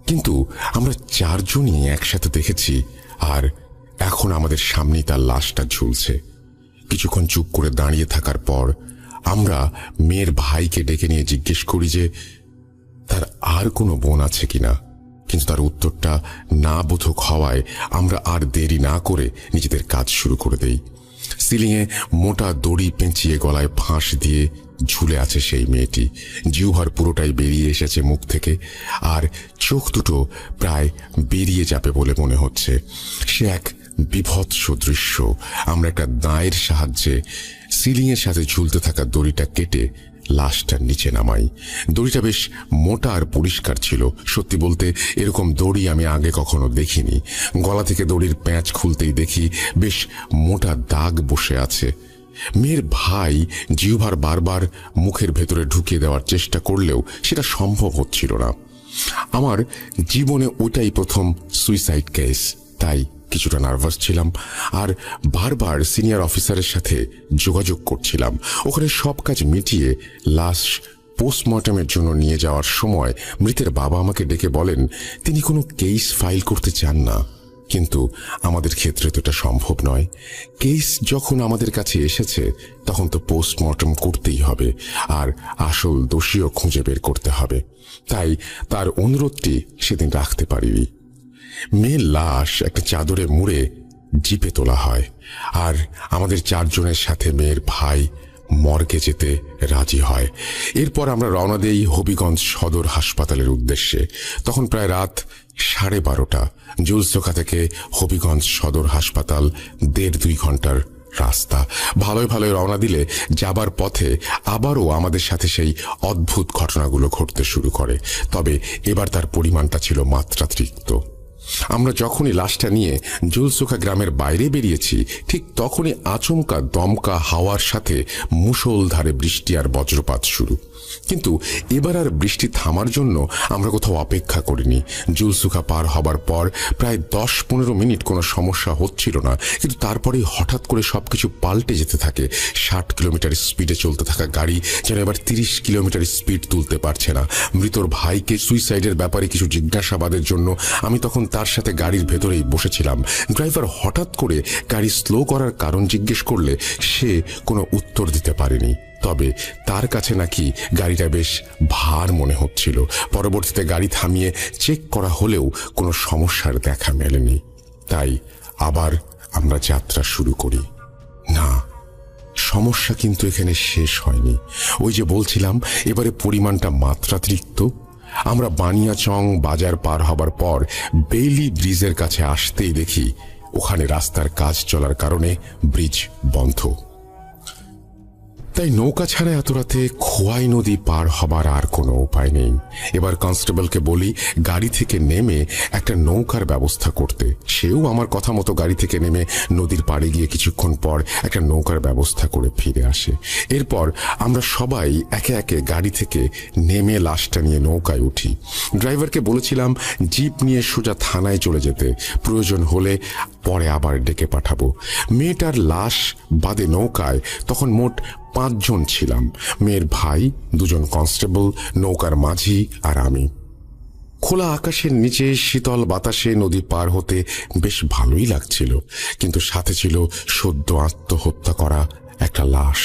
কিন্তু আমরা চারজনই একসাথে দেখেছি, আর এখন আমাদের সামনেই তার লাশটা ঝুলছে। কিছুক্ষণ চুপ করে দাঁড়িয়ে থাকার পর আমরা মেয়ের ভাইকে ডেকে নিয়ে জিজ্ঞেস করি যে তার আর কোনো বোন আছে কিনা। কিন্তু তার উত্তরটা না বোধক হওয়ায় আমরা আর দেরি না করে নিজেদের কাজ শুরু করে দেই। সিলিংয়ে মোটা দড়ি পেঁচিয়ে গলায় ফাঁস দিয়ে ঝুলে আছে সেই মেয়েটি। জিহ্বার পুরোটাই বেরিয়ে এসেছে মুখ থেকে, আর চোখ দুটো প্রায় বেরিয়ে যাবে বলে মনে হচ্ছে। সে এক বিভৎস দৃশ্য। আমরা একটা দায়ের সাহায্যে সিলিংয়ের সাথে ঝুলতে থাকা দড়িটা কেটে লাশটার নিচে নামাই। দড়িটা বেশ মোটা আর পরিষ্কার ছিল। সত্যি বলতে এরকম দড়ি আমি আগে কখনো দেখিনি। গলা থেকে দড়ির প্যাঁচ খুলতেই দেখি বেশ মোটা দাগ বসে আছে। মেয়ের ভাই জিহ্বার বারবার মুখের ভেতরে ঢুকিয়ে দেওয়ার চেষ্টা করলেও সেটা সম্ভব হচ্ছিল না। আমার জীবনে ওটাই প্রথম সুইসাইড কেস, তাই কিছুটা নার্ভাস ছিলাম, আর বারবার সিনিয়র অফিসারের সাথে যোগাযোগ করছিলাম। ওখানে সব কাজ মিটিয়ে লাশ পোস্টমর্টমের জন্য নিয়ে যাওয়ার সময় মৃতের বাবা আমাকে ডেকে বলেন তিনি কোনো কেস ফাইল করতে চান না। কিন্তু আমাদের ক্ষেত্রে তো এটা সম্ভব নয়। কেস যখন আমাদের কাছে এসেছে, তখন তো পোস্টমর্টম করতেই হবে, আর আসল দোষীও খুঁজে বের করতে হবে। তাই তার অনুরোধটি সেদিন রাখতে পারিনি। মেয়ের লাশ একটা চাদরে মুড়ে জিপে তোলা হয়, আর আমাদের চারজনের সাথে মেয়ের ভাই মর্গে যেতে রাজি হয়। এরপর আমরা রওনা দেই হবিগঞ্জ সদর হাসপাতালের উদ্দেশ্যে। তখন প্রায় রাত 12:30। জুলসোকা থেকে হবিগঞ্জ সদর হাসপাতাল 1.5-2 ঘন্টার রাস্তা। ভালোই ভালোই রওনা দিলে যাবার পথে আবারও আমাদের সাথে সেই অদ্ভুত ঘটনাগুলো ঘটতে শুরু করে। তবে এবার তার পরিমাণটা ছিল মাত্রাতিরিক্ত। আমরা যখনই লাশটা নিয়ে জুলসোকা গ্রামের বাইরে বেরিয়েছি, ঠিক তখনই আচমকা দমকা হাওয়ার সাথে মুষলধারে বৃষ্টি আর বজ্রপাত শুরু। কিন্তু এবার আর বৃষ্টি থামার জন্য আমরা কোথাও অপেক্ষা করিনি। জুলসোকা পার হবার পর প্রায় 10-15 মিনিট কোনো সমস্যা হচ্ছিল না, কিন্তু তারপরেই হঠাৎ করে সবকিছু পাল্টে যেতে থাকে। 60 কিলোমিটার স্পিডে চলতে থাকা গাড়ি যেন এবার 30 কিলোমিটার স্পিড তুলতে পারছে না। মৃতর ভাইকে সুইসাইডের ব্যাপারে কিছু জিজ্ঞাসাবাদের জন্য আমি তখন তার সাথে গাড়ির ভেতরেই বসেছিলাম। ড্রাইভার হঠাৎ করে গাড়ি স্লো করার কারণ জিজ্ঞেস করলে সে কোনো উত্তর দিতে পারেনি। তবে তার কাছে নাকি গাড়িটা বেশ ভার মনে হচ্ছিল। পরবর্তীতে গাড়ি থামিয়ে চেক করা হলেও কোনো সমস্যার দেখা মেলেনি। তাই আবার আমরা যাত্রা শুরু করি। না, সমস্যা কিন্তু এখানে শেষ হয়নি। ওই যে বলছিলাম, এবারে পরিমাণটা মাত্রাতিরিক্ত। আমরা বানিয়াচং বাজার পার হবার পর বেইলি ব্রিজের কাছে আসতেই দেখি ওখানে রাস্তার কাজ চলার কারণে ব্রিজ বন্ধ। তাই নৌকা ছাড়া এত রাতে খোয়াই নদী পার হবার আর কোনো উপায় নেই। এবার কনস্টেবলকে বলি গাড়ি থেকে নেমে একটা নৌকার ব্যবস্থা করতে। সেও আমার কথা মতো গাড়ি থেকে নেমে নদীর পাড়ে গিয়ে কিছুক্ষণ পর একটা নৌকার ব্যবস্থা করে ফিরে আসে। এরপর আমরা সবাই একে একে গাড়ি থেকে নেমে লাশটা নিয়ে নৌকায় উঠি। ড্রাইভারকে বলেছিলাম জিপ নিয়ে সোজা থানায় চলে যেতে, প্রয়োজন হলে পরে আবার ডেকে পাঠাবো। মেয়েটার লাশ বাদে নৌকায় তখন মোট 5 জন ছিলাম। মেয়ের ভাই, 2 জন কনস্টেবল, নৌকার মাঝি আর আমি। খোলা আকাশের নিচে শীতল বাতাসে নদী পার হতে বেশ ভালোই লাগছিল, কিন্তু সাথে ছিল সদ্য আত্মহত্যা করা একটা লাশ।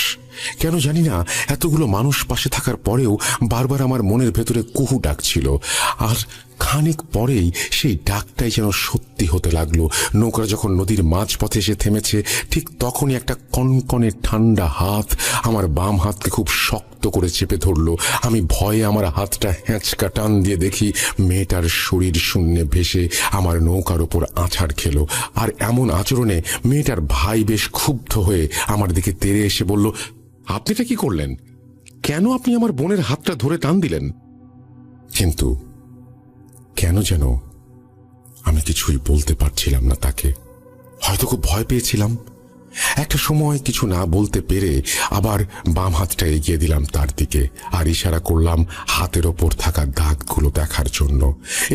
কেন জানি না এতগুলো মানুষ পাশে থাকার পরেও বারবার আমার মনের ভেতরে কুহু ডাকছিল, আর খানিক পরেই সেই ডাকটাই যেন সত্যি হতে লাগলো। নৌকা যখন নদীর মাঝপথে এসে থেমেছে, ঠিক তখনই একটা কনকনে ঠান্ডা হাত আমার বাম হাতকে খুব শক্ত করে চেপে ধরলো। আমি ভয়ে আমার হাতটা হ্যাঁচকা টান দিয়ে দেখি মেয়েটার শরীর শূন্যে ভেসে আমার নৌকার ওপর আছাড় খেলো। আর এমন আচরণে মেয়েটার ভাই বেশ ক্ষুব্ধ হয়ে আমার দিকে তেড়ে এসে বলল, আপনি এটা কি করলেন? কেন আপনি আমার বোনের হাতটা ধরে টান দিলেন? কিন্তু কেন যেন আমি কিছুই বলতে পারছিলাম না তাকে। হয়তো খুব ভয় পেয়েছিলাম। একটা সময় কিছু না বলতে পেরে আবার বাম হাতটা এগিয়ে দিলাম তার দিকে, আর ইশারা করলাম হাতের ওপর থাকা দাগগুলো দেখার জন্য।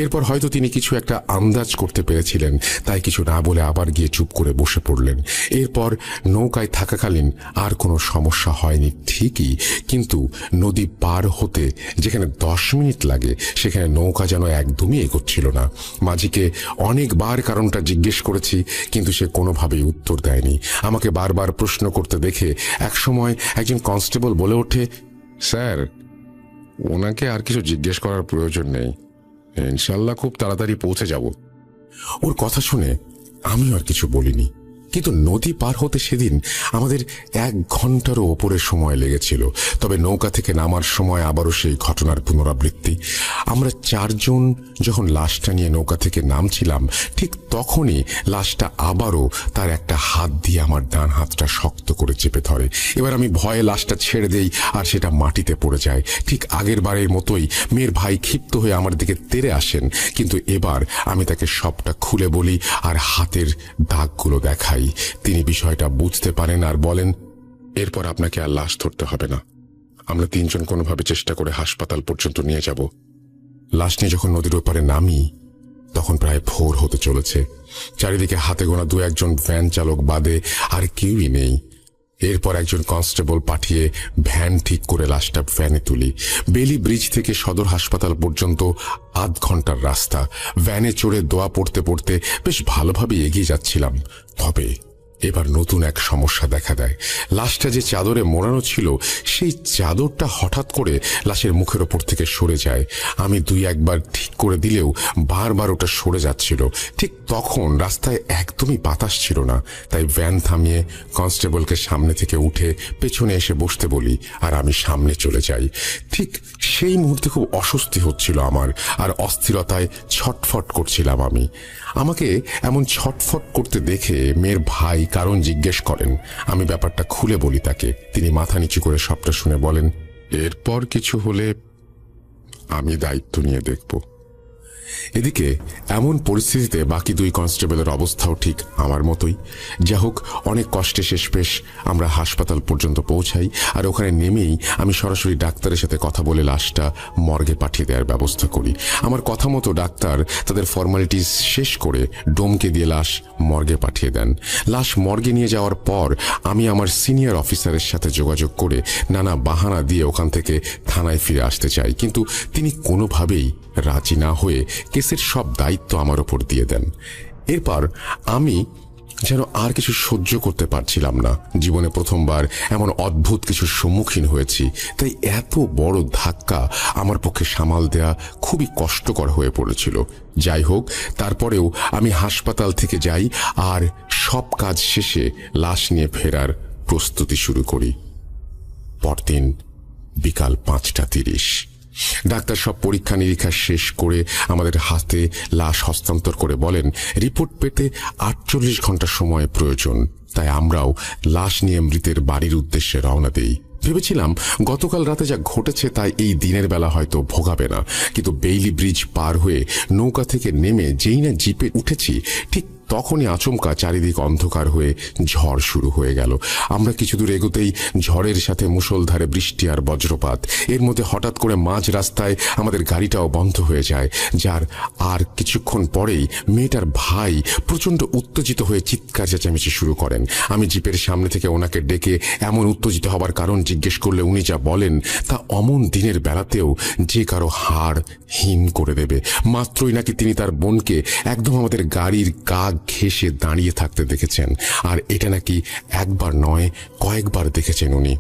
এরপর হয়তো তিনি কিছু একটা আন্দাজ করতে পেরেছিলেন, তাই কিছু না বলে আবার গিয়ে চুপ করে বসে পড়লেন। এরপর নৌকায় থাকাকালীন আর কোনো সমস্যা হয়নি ঠিকই, কিন্তু নদী পার হতে যেখানে 10 মিনিট লাগে সেখানে নৌকা যেন একদমই এগোচ্ছিল না। মাঝিকে অনেকবার কারণটা জিজ্ঞেস করেছি, কিন্তু সে কোনোভাবেই উত্তর দেয়নি। আমাকে বারবার প্রশ্ন করতে দেখে একসময় একজন কনস্টেবল বলে ওঠে, স্যার, ওনাকে আর কিছু জিজ্ঞেস করার প্রয়োজন নেই, ইনশাল্লাহ খুব তাড়াতাড়ি পৌঁছে যাব। ওর কথা শুনে আমিও আর কিছু বলিনি, কিন্তু নদী পার হতে সেদিন আমাদের 1 ঘন্টারও ওপরে সময় লেগেছিল। তবে নৌকা থেকে নামার সময় আবারও সেই ঘটনার পুনরাবৃত্তি। আমরা 4 জন যখন লাশটা নিয়ে নৌকা থেকে নামছিলাম, ঠিক তখনই লাশটা আবারও তার একটা হাত দিয়ে আমার ডান হাতটা শক্ত করে চেপে ধরে। এবার আমি ভয়ে লাশটা ছেড়ে দেই আর সেটা মাটিতে পড়ে যায়। ঠিক আগের বারের মতোই মেয়ের ভাই ক্ষিপ্ত হয়ে আমার দিকে তেড়ে আসেন, কিন্তু এবার আমি তাকে সবটা খুলে বলি আর হাতের দাগগুলো দেখাই। তিনি বিষয়টা বুঝতে পারেন আর বলেন, এরপর আপনাকে আর লাশ ধরতে হবে না, আমরা 3 জন কোনোভাবে চেষ্টা করে হাসপাতাল পর্যন্ত নিয়ে যাব। লাশ নিয়ে যখন নদীর ওপারে নামি তখন প্রায় ভোর হতে চলেছে। চারিদিকে হাতে গোনা 2-1 জন ভ্যান চালক বাদে আর কেউই নেই। এরপর একজন কনস্টেবল পাঠিয়ে ভ্যান ঠিক করে লাশটা ভ্যানে তুলি। বেলি ব্রিজ থেকে সদর হাসপাতাল পর্যন্ত 8 ঘন্টার রাস্তা। ভ্যানে চড়ে দোয়া পড়তে পড়তে বেশ ভালোভাবে এগিয়ে যাচ্ছিলাম। তবে এবার নতুন এক সমস্যা দেখা দেয়। লাশটা যে চাদরে মোড়ানো ছিল সেই চাদরটা হঠাৎ করে লাশের মুখের ওপর থেকে সরে যায়। আমি 2-1 বার ঠিক করে দিলেও বারবার ওটা সরে যাচ্ছিল। ঠিক তখন রাস্তায় একদমই বাতাস ছিল না, তাই ভ্যান থামিয়ে কনস্টেবলকে সামনে থেকে উঠে পেছনে এসে বসতে বলি আর আমি সামনে চলে যাই। ঠিক সেই মুহূর্তে খুব অস্বস্তি হচ্ছিল আমার, আর অস্থিরতায় ছটফট করছিলাম আমি। আমাকে এমন ছটফট করতে দেখে মেয়ের ভাই কারণ জিজ্ঞেস করেন। আমি ব্যাপারটা খুলে বলি তাকে। তিনি মাথা নিচু করে সবটা শুনে বলেন, এরপর কিছু হলে আমি দায়িত্ব নিয়ে দেখব। এদিকে এমন পরিস্থিতিতে বাকি 2 কনস্টেবলের অবস্থাও ঠিক আমার মতোই। যা হোক, অনেক কষ্টে শেষমেশ আমরা হাসপাতাল পর্যন্ত পৌঁছাই, আর ওখানে নেমেই আমি সরাসরি ডাক্তারের সাথে কথা বলে লাশটা মর্গে পাঠিয়ে দেওয়ার ব্যবস্থা করি। আমার কথা মতো ডাক্তার তাদের ফর্মালিটিস শেষ করে ডোমকে দিয়ে লাশ মর্গে পাঠিয়ে দেন। লাশ মর্গে নিয়ে যাওয়ার পর আমি আমার সিনিয়র অফিসারের সাথে যোগাযোগ করে নানা বাহানা দিয়ে ওখান থেকে থানায় ফিরে আসতে চাই, কিন্তু তিনি কোনোভাবেই রাজি না হয়ে কেসের সব দায়িত্ব আমার ওপর দিয়ে দেন। এরপর আমি যেন আর কিছু সহ্য করতে পারছিলাম না। জীবনে প্রথমবার এমন অদ্ভুত কিছুর সম্মুখীন হয়েছি, তাই এত বড় ধাক্কা আমার পক্ষে সামাল দেয়া খুবই কষ্টকর হয়ে পড়েছিল। যাই হোক, তারপরেও আমি হাসপাতাল থেকে যাই আর সব কাজ শেষে লাশ নিয়ে ফেরার প্রস্তুতি শুরু করি। পরদিন বিকাল 5:30। ডাক্তার সব পরীক্ষা নিরীক্ষা শেষ করে আমাদের হাতে লাশ হস্তান্তর করে বলেন, রিপোর্ট পেতে 48 ঘন্টা সময় প্রয়োজন। তাই আমরাও লাশ নিয়ে মৃতের বাড়ির উদ্দেশ্যে রওনা দেই। ভেবেছিলাম গতকাল রাতে যা ঘটেছে তাই এই দিনের বেলা হয়তো ভোগাবে না, কিন্তু বেইলি ব্রিজ পার হয়ে নৌকা থেকে নেমে যেই না জিপে উঠেছি, ঠিক তখনই আচমকা চারিদিক অন্ধকার হয়ে ঝড় শুরু হয়ে গেল। আমরা কিছু দূর এগোতেই ঝড়ের সাথে মুষলধারে বৃষ্টি আর বজ্রপাত। এর মধ্যে হঠাৎ করে মাঝ রাস্তায় আমাদের গাড়িটাও বন্ধ হয়ে যায়, যার আর কিছুক্ষণ পরেই মেয়েটার ভাই প্রচণ্ড উত্তেজিত হয়ে চিৎকার চেঁচামেচি শুরু করেন। আমি জিপের সামনে থেকে ওনাকে ডেকে এমন উত্তেজিত হবার কারণ জিজ্ঞেস করলে উনি যা বলেন তা অমন দিনের বেলাতেও যে কারো হাড় হিম করে দেবে। মাত্রই নাকি তিনি তার বোনকে একদম আমাদের গাড়ির গা ঘেঁষে দাঁড়িয়ে থাকতে দেখেছেন, আর এটা নাকি একবার নয় কয়েকবার দেখেছেন উনি।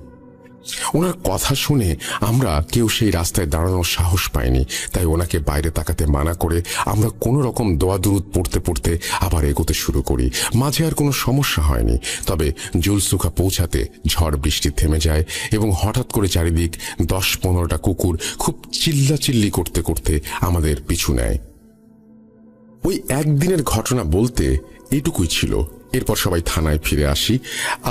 ওনার কথা শুনে আমরা কেউ সেই রাস্তায় দাঁড়ানোর সাহস পাইনি, তাই ওনাকে বাইরে তাকাতে মানা করে আমরা কোনো রকম দোয়া দুরুদ পড়তে পড়তে আবার এগোতে শুরু করি। মাঝে আর কোনো সমস্যা হয়নি, তবে জুলসুখা পৌঁছাতে ঝড় বৃষ্টি থেমে যায় এবং হঠাৎ করে চারিদিক 10-15টা কুকুর খুব চিল্লাচিল্লি করতে করতে আমাদের পিছু নেয়। ওই একদিনের ঘটনা বলতে এটুকুই ছিল। এরপর সবাই থানায় ফিরে আসি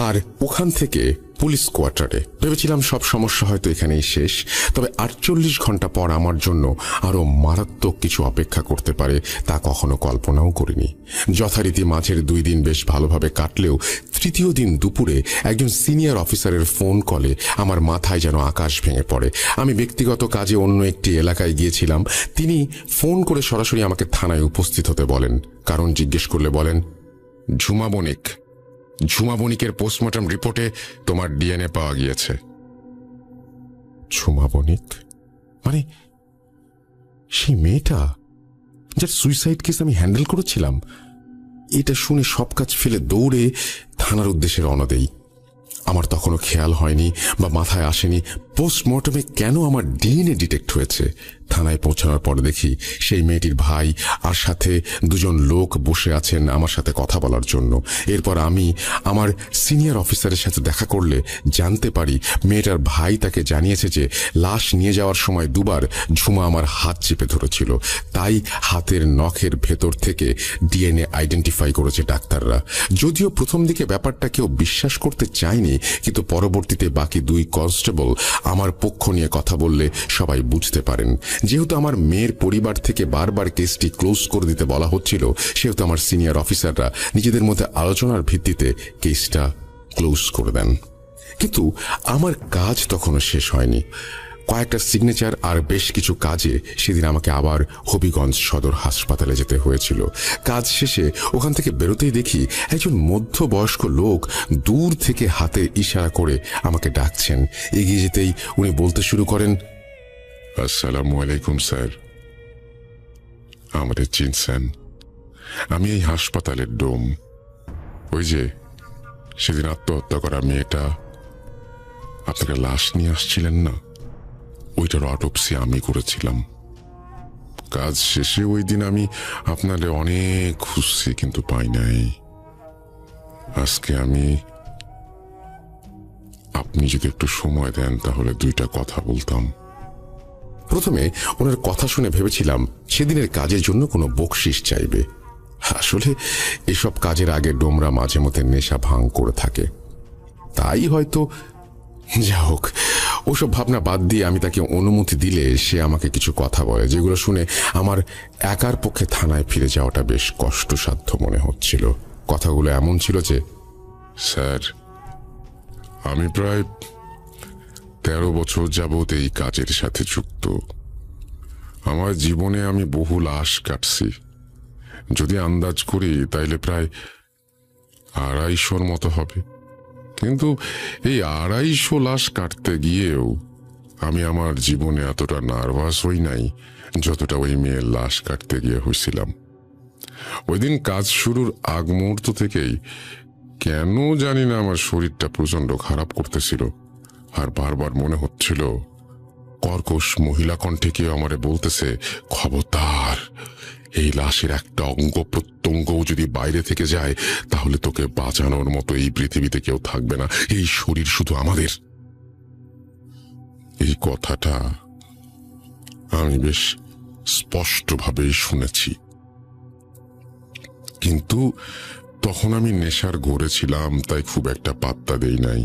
আর ওখান থেকে পুলিশ কোয়ার্টারে। ভেবেছিলাম সব সমস্যা হয়তো এখানেই শেষ, তবে 48 ঘন্টা পর আমার জন্য আরো মারাত্মক কিছু অপেক্ষা করতে পারে তা কখনো কল্পনাও করিনি। যথারীতি মাঝের 2 দিন বেশ ভালোভাবে কাটলেও তৃতীয় দিন দুপুরে একজন সিনিয়র অফিসারের ফোন কলে আমার মাথায় যেন আকাশ ভেঙে পড়ে। আমি ব্যক্তিগত কাজে অন্য একটি এলাকায় গিয়েছিলাম। তিনি ফোন করে সরাসরি আমাকে থানায় উপস্থিত হতে বলেন। কারণ জিজ্ঞেস করলে বলেন, ঝুমা বণিকের পোস্টমর্টম রিপোর্টে তোমার ডিএনএ পাওয়া গিয়েছে। ঝুমা বণিক মানে সেই মেয়েটা যার সুইসাইড কেস আমি হ্যান্ডেল করেছিলাম? এটা শুনে সব কাজ ফেলে দৌড়ে থানার উদ্দেশ্যে রওনা দেই। আমার তখনও খেয়াল হয়নি বা মাথায় আসেনি পোস্টমর্টমে কেন আমার ডিএনএ ডিটেক্ট হয়েছে। থানায় পৌঁছানোর পর দেখি সেই মেয়েটির ভাই আর সাথে 2জন লোক বসে আছেন আমার সাথে কথা বলার জন্য। এরপর আমি আমার সিনিয়র অফিসারের সাথে দেখা করলে জানতে পারি মেয়েটার ভাই তাকে জানিয়েছে যে লাশ নিয়ে যাওয়ার সময় 2বার ঝুমা আমার হাত চেপে ধরেছিল, তাই হাতের নখের ভেতর থেকে ডিএনএ আইডেন্টিফাই করেছে ডাক্তাররা। যদিও প্রথম দিকে ব্যাপারটা কেউ বিশ্বাস করতে চায়নি, কিন্তু পরবর্তীতে বাকি 2 কনস্টেবল আমার পক্ষ নিয়ে কথা বললে সবাই বুঝতে পারেন। যেহেতু আমার মেয়ের পরিবার থেকে বারবার কেসটি ক্লোজ করে দিতে বলা হচ্ছিল, সেহেতু আমার সিনিয়র অফিসাররা নিজেদের মধ্যে আলোচনার ভিত্তিতে কেসটা ক্লোজ করে দেন। কিন্তু আমার কাজ তখনও শেষ হয়নি। কয়েকটা সিগনেচার আর বেশ কিছু কাজে সেদিন আমাকে আবার হবিগঞ্জ সদর হাসপাতালে যেতে হয়েছিল। কাজ শেষে ওখান থেকে বেরোতেই দেখি একজন মধ্যবয়স্ক লোক দূর থেকে হাতে ইশারা করে আমাকে ডাকছেন। এগিয়ে যেতেই উনি বলতে শুরু করেন, আসসালামু আলাইকুম স্যার, আমাদের চিনছেন? আমি এই হাসপাতালের ডোম। ওই যে সেদিন আত্মহত্যা করা মেয়েটা, আপনারা লাশ নিয়ে আসছিলেন না, ওইটার অটোপসি আমি করেছিলাম। কাজ শেষে ওই দিন আমি আপনারে অনেক খুঁজছি, কিন্তু পাই নাই। আজকে আপনি যদি একটু সময় দেন তাহলে 2টা কথা বলতাম। প্রথমে ওনার কথা শুনে ভেবেছিলাম সেদিনের কাজের জন্য কোনো বকশিস চাইবে। আসলে এসব কাজের আগে ডোমরা মাঝে মধ্যে নেশা ভাঙ করে থাকে, তাই হয়তো। যা হোক, ওসব ভাবনা বাদ দিয়ে আমি তাকে অনুমতি দিলে সে আমাকে কিছু কথা বলে, যেগুলো শুনে আমার একার পক্ষে থানায় ফিরে যাওয়াটা বেশ কষ্টসাধ্য মনে হচ্ছিল। কথাগুলো এমন ছিল যে, স্যার, আমি প্রায় 13 বছর যাবত এই কাজের সাথে যুক্ত। আমার জীবনে আমি বহু লাশ কাটছি। যদি আন্দাজ করি তাইলে প্রায় 250-র মতো হবে। কিন্তু এই 250 লাশ কাটতে গিয়েও আমি আমার জীবনে এতটা নার্ভাস হই নাই যতটা ওই মেয়ের লাশ কাটতে গিয়ে হয়েছিলাম। ওই দিন কাজ শুরুর আগ মুহূর্ত থেকেই কেন জানি না আমার শরীরটা প্রচন্ড খারাপ করতেছিল, আর বারবার মনে হচ্ছিল কর্কশ মহিলা কণ্ঠে কেউ আমারে বলতেছে, খবরদার, এই লাশের একটা অঙ্গ প্রত্যঙ্গও যদি বাইরে থেকে যায় তাহলে তোকে বাঁচানোর মতো এই পৃথিবীতে কেউ থাকবে না, এই শরীর শুধু আমাদের। এই কথাটা আমি বেশ স্পষ্টভাবেই শুনেছি, কিন্তু তখন আমি নেশার ঘোরে ছিলাম, তাই খুব একটা পাত্তা দেই নাই।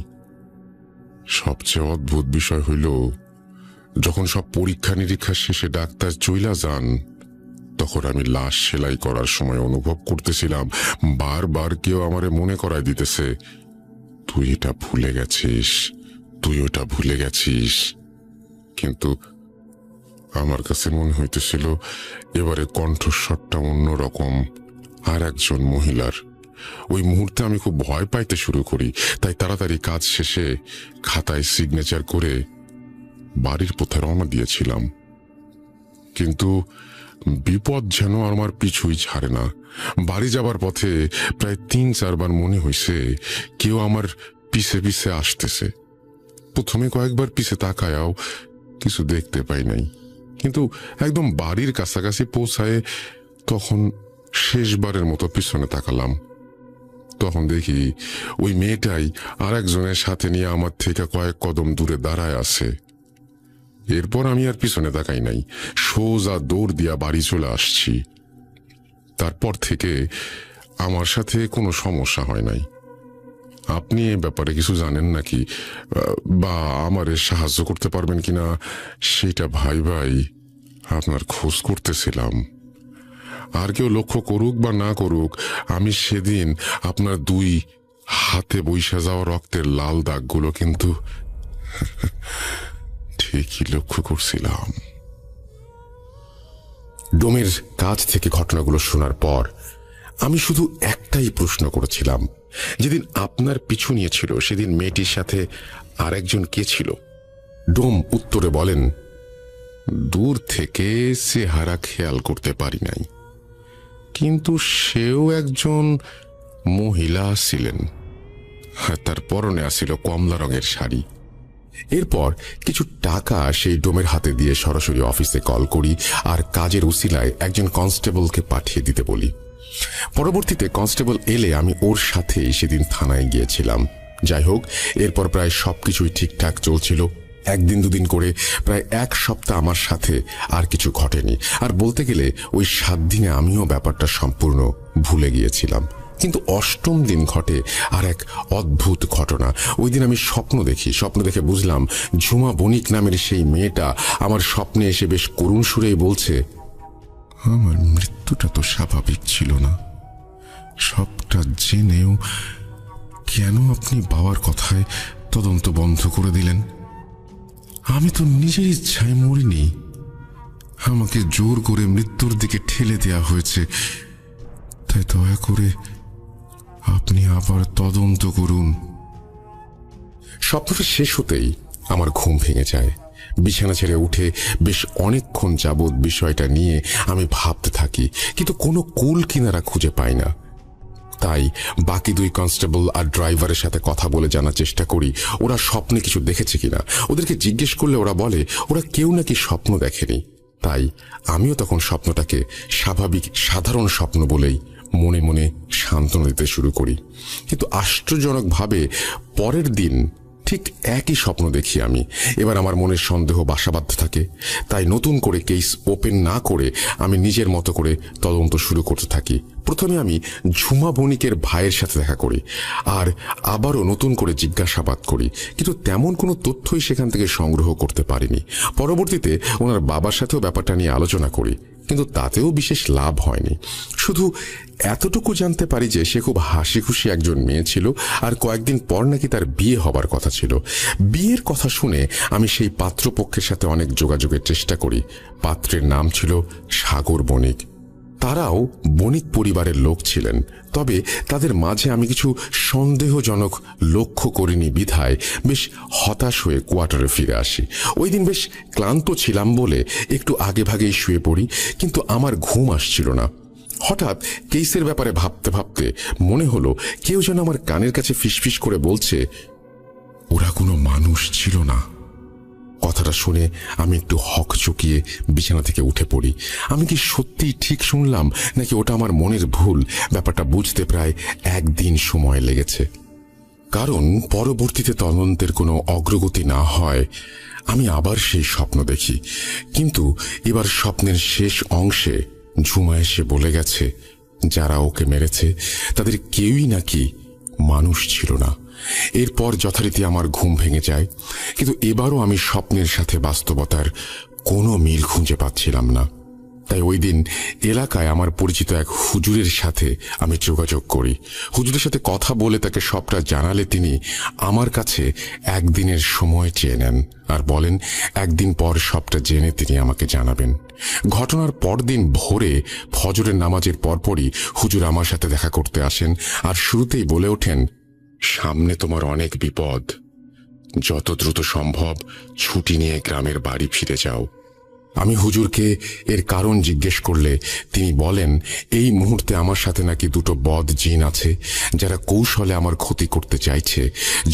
সবচেয়ে অদ্ভুত বিষয় হইল, যখন সব পরীক্ষা নিরীক্ষা শেষে ডাক্তার চইলা যান, তখন আমি লাশ সেলাই করার সময় অনুভব করতেছিলাম বারবার কেউ আমারে মনে করায় দিতেছে, তুই এটা ভুলে গেছিস, তুই ওটা ভুলে গেছিস। কিন্তু আমার কাছে মনে হইতেছিল এবারে কণ্ঠস্বরটা অন্যরকম, আর একজন মহিলার। ওই মুহূর্তে আমি খুব ভয় পাইতে শুরু করি, তাই তাড়াতাড়ি কাজ শেষে খাতায় সিগনেচার করে বাড়ির পথে রওনা দিয়েছিলাম। কিন্তু বিপদ যেন আমার পিছুই ছাড়ে না। বাড়ি যাবার পথে প্রায় 3-4 বার মনে হয়েছে কেউ আমার পিছে পিছে আসতেছে। প্রথমে কয়েকবার পিছে তাকায়াও কিছু দেখতে পাই নাই, কিন্তু একদম বাড়ির কাছাকাছি পৌঁছায় তখন শেষবারের মতো পিছনে তাকালাম। তখন দেখি ওই মেয়েটাই আর একজনের সাথে নিয়ে আমার থেকে কয়েক কদম দূরে দাঁড়ায় আছে। এরপর আমি আর পিছনে তাকাই নাই, সোজা দৌড় দিয়া বাড়ি চলে আসছি। তারপর থেকে আমার সাথে কোনো সমস্যা হয় নাই। আপনি এ ব্যাপারে কিছু জানেন নাকি, বা আমারে সাহায্য করতে পারবেন কিনা সেটা ভাই আপনার খোঁজ করতেছিলাম। আর কেউ লক্ষ্য করুক বা না করুক, আমি সেদিন আপনার দুই হাতে বইসা যাওয়া রক্তের লাল দাগগুলো কিন্তু ঠিকই লক্ষ্য করছিলাম। ডোমের কাছ থেকে ঘটনাগুলো শোনার পর আমি শুধু একটাই প্রশ্ন করেছিলাম, যেদিন আপনার পিছু নিয়েছিল সেদিন মেয়েটির সাথে আর একজন কে ছিল? ডোম উত্তরে বলেন, দূর থেকে চেহারা খেয়াল করতে পারি নাই, কিন্তু সেও একজন মহিলা ছিলেন। তার পরনে আসিল কমলা রঙের শাড়ি। এরপর কিছু টাকা সেই ডোমের হাতে দিয়ে সরাসরি অফিসে কল করি আর কাজের উসিলায় একজন কনস্টেবলকে পাঠিয়ে দিতে বলি। পরবর্তীতে কনস্টেবল এলে আমি ওর সাথে সেদিন থানায় গিয়েছিলাম। যাই হোক, এরপর প্রায় সবকিছুই ঠিকঠাক চলছিল। একদিন দুদিন করে প্রায় এক সপ্তাহ আমার সাথে আর কিছু ঘটেনি। আর বলতে গেলে ওই 7 দিনে আমিও ব্যাপারটা সম্পূর্ণ ভুলে গিয়েছিলাম। কিন্তু 8ম দিন ঘটে আর এক অদ্ভুত ঘটনা। ওই দিন আমি স্বপ্ন দেখে বুঝলাম ঝুমা বণিক নামের সেই মেয়েটা আমার স্বপ্নে এসে বেশ করুণ সুরেই বলছে, আমার মৃত্যুটা তো স্বাভাবিক ছিল না। সবটা জেনেও কেন আপনি বাবার কথায় তদন্ত বন্ধ করে দিলেন? আমি তো নিজের ইচ্ছায় মরিনি, আমাকে জোর করে মৃত্যুর দিকে ঠেলে দেয়া হয়েছে। তাই দয়া করে আপনি আবার তদন্ত করুন। স্বপ্নটা শেষ হতেই আমার ঘুম ভেঙে যায়। বিছানা ছেড়ে উঠে বেশ অনেকক্ষণ যাবৎ বিষয়টা নিয়ে আমি ভাবতে থাকি, কিন্তু কোনো কুল কিনারা খুঁজে পাই না। তাই বাকি 2 কনস্টেবল আর ড্রাইভারের সাথে কথা বলে জানার চেষ্টা করি ওরা স্বপ্নে কিছু দেখেছে কিনা। ওদেরকে জিজ্ঞেস করলে ওরা বলে ওরা কেউ নাকি স্বপ্ন দেখেনি। তাই আমিও তখন স্বপ্নটাকে স্বাভাবিক সাধারণ স্বপ্ন বলেই মনে মনে সান্ত্বনা দিতে শুরু করি। কিন্তু আশ্চর্যজনকভাবে পরের দিন ঠিক একই স্বপ্ন দেখি আমি। এবার আমার মনের সন্দেহ বাসা বাঁধতে থাকে। তাই নতুন করে কেস ওপেন না করে আমি নিজের মতো করে তদন্ত শুরু করতে থাকি। প্রথমে আমি ঝুমা বণিকের ভাইয়ের সাথে দেখা করি আর আবারও নতুন করে জিজ্ঞাসাবাদ করি, কিন্তু তেমন কোনো তথ্যই সেখান থেকে সংগ্রহ করতে পারিনি। পরবর্তীতে ওনার বাবার সাথেও ব্যাপারটা নিয়ে আলোচনা করি, কিন্তু তাতেও বিশেষ লাভ হয়নি। শুধু এতটুকু জানতে পারি যে সে খুব হাসি খুশি একজন মেয়ে ছিল আর কয়েকদিন পর নাকি তার বিয়ে হবার কথা ছিল। বিয়ের কথা শুনে আমি সেই পাত্রপক্ষের সাথে অনেক যোগাযোগের চেষ্টা করি। পাত্রের নাম ছিল সাগর বণিক। তারাও বণিক পরিবারের লোক ছিলেন, তবে তাদের মাঝে আমি কিছু সন্দেহজনক লক্ষ্য করিনি বিধায় বেশ হতাশ হয়ে কোয়ার্টারে ফিরে আসি। ওই দিন বেশ ক্লান্ত ছিলাম বলে একটু আগে ভাগেই শুয়ে পড়ি, কিন্তু আমার ঘুম আসছিল না। হঠাৎ কেসের ব্যাপারে ভাবতে ভাবতে মনে হলো কেউ যেন আমার কানের কাছে ফিসফিস করে বলছে, ওরা কোনো মানুষ ছিল না। কথাটা শুনে আমি একটু হকচকিয়ে বিছানা থেকে উঠে পড়ি। আমি কি সত্যিই ঠিক শুনলাম নাকি ওটা আমার মনের ভুল? ব্যাপারটা বুঝতে প্রায় 1 দিন সময় লেগেছে, কারণ পরবর্তীতে তদন্তের কোনো অগ্রগতি না হয় আমি আবার সেই স্বপ্ন দেখি। কিন্তু এবার স্বপ্নের শেষ অংশে ঝুমা এসে বলে গেছে যারা ওকে মেরেছে তাদের কেউই নাকি মানুষ ছিল না। এরপর যথারীতি আমার ঘুম ভেঙে যায়, কিন্তু এবারও আমি স্বপ্নের সাথে বাস্তবতার কোনো মিল খুঁজে পাচ্ছিলাম না। তাই ওই দিন এলাকায় আমার পরিচিত এক হুজুরের সাথে আমি যোগাযোগ করি। হুজুরের সাথে কথা বলে তাকে সবটা জানালে তিনি আমার কাছে 1 দিনের সময় চেয়ে নেন আর বলেন 1 দিন পর সবটা জেনে তিনি আমাকে জানাবেন। ঘটনার পরদিন ভোরে ফজরের নামাজের পরপরই হুজুর আমার সাথে দেখা করতে আসেন আর শুরুতেই বলে ওঠেন, সামনে তোমার অনেক বিপদ, যত দ্রুত সম্ভব ছুটি নিয়ে গ্রামের বাড়ি ফিরে যাও। আমি হুজুরকে এর কারণ জিজ্ঞেস করলে তিনি বলেন এই মুহূর্তে আমার সাথে নাকি দুটো বদ জিন আছে, যারা কৌশলে আমার ক্ষতি করতে চাইছে।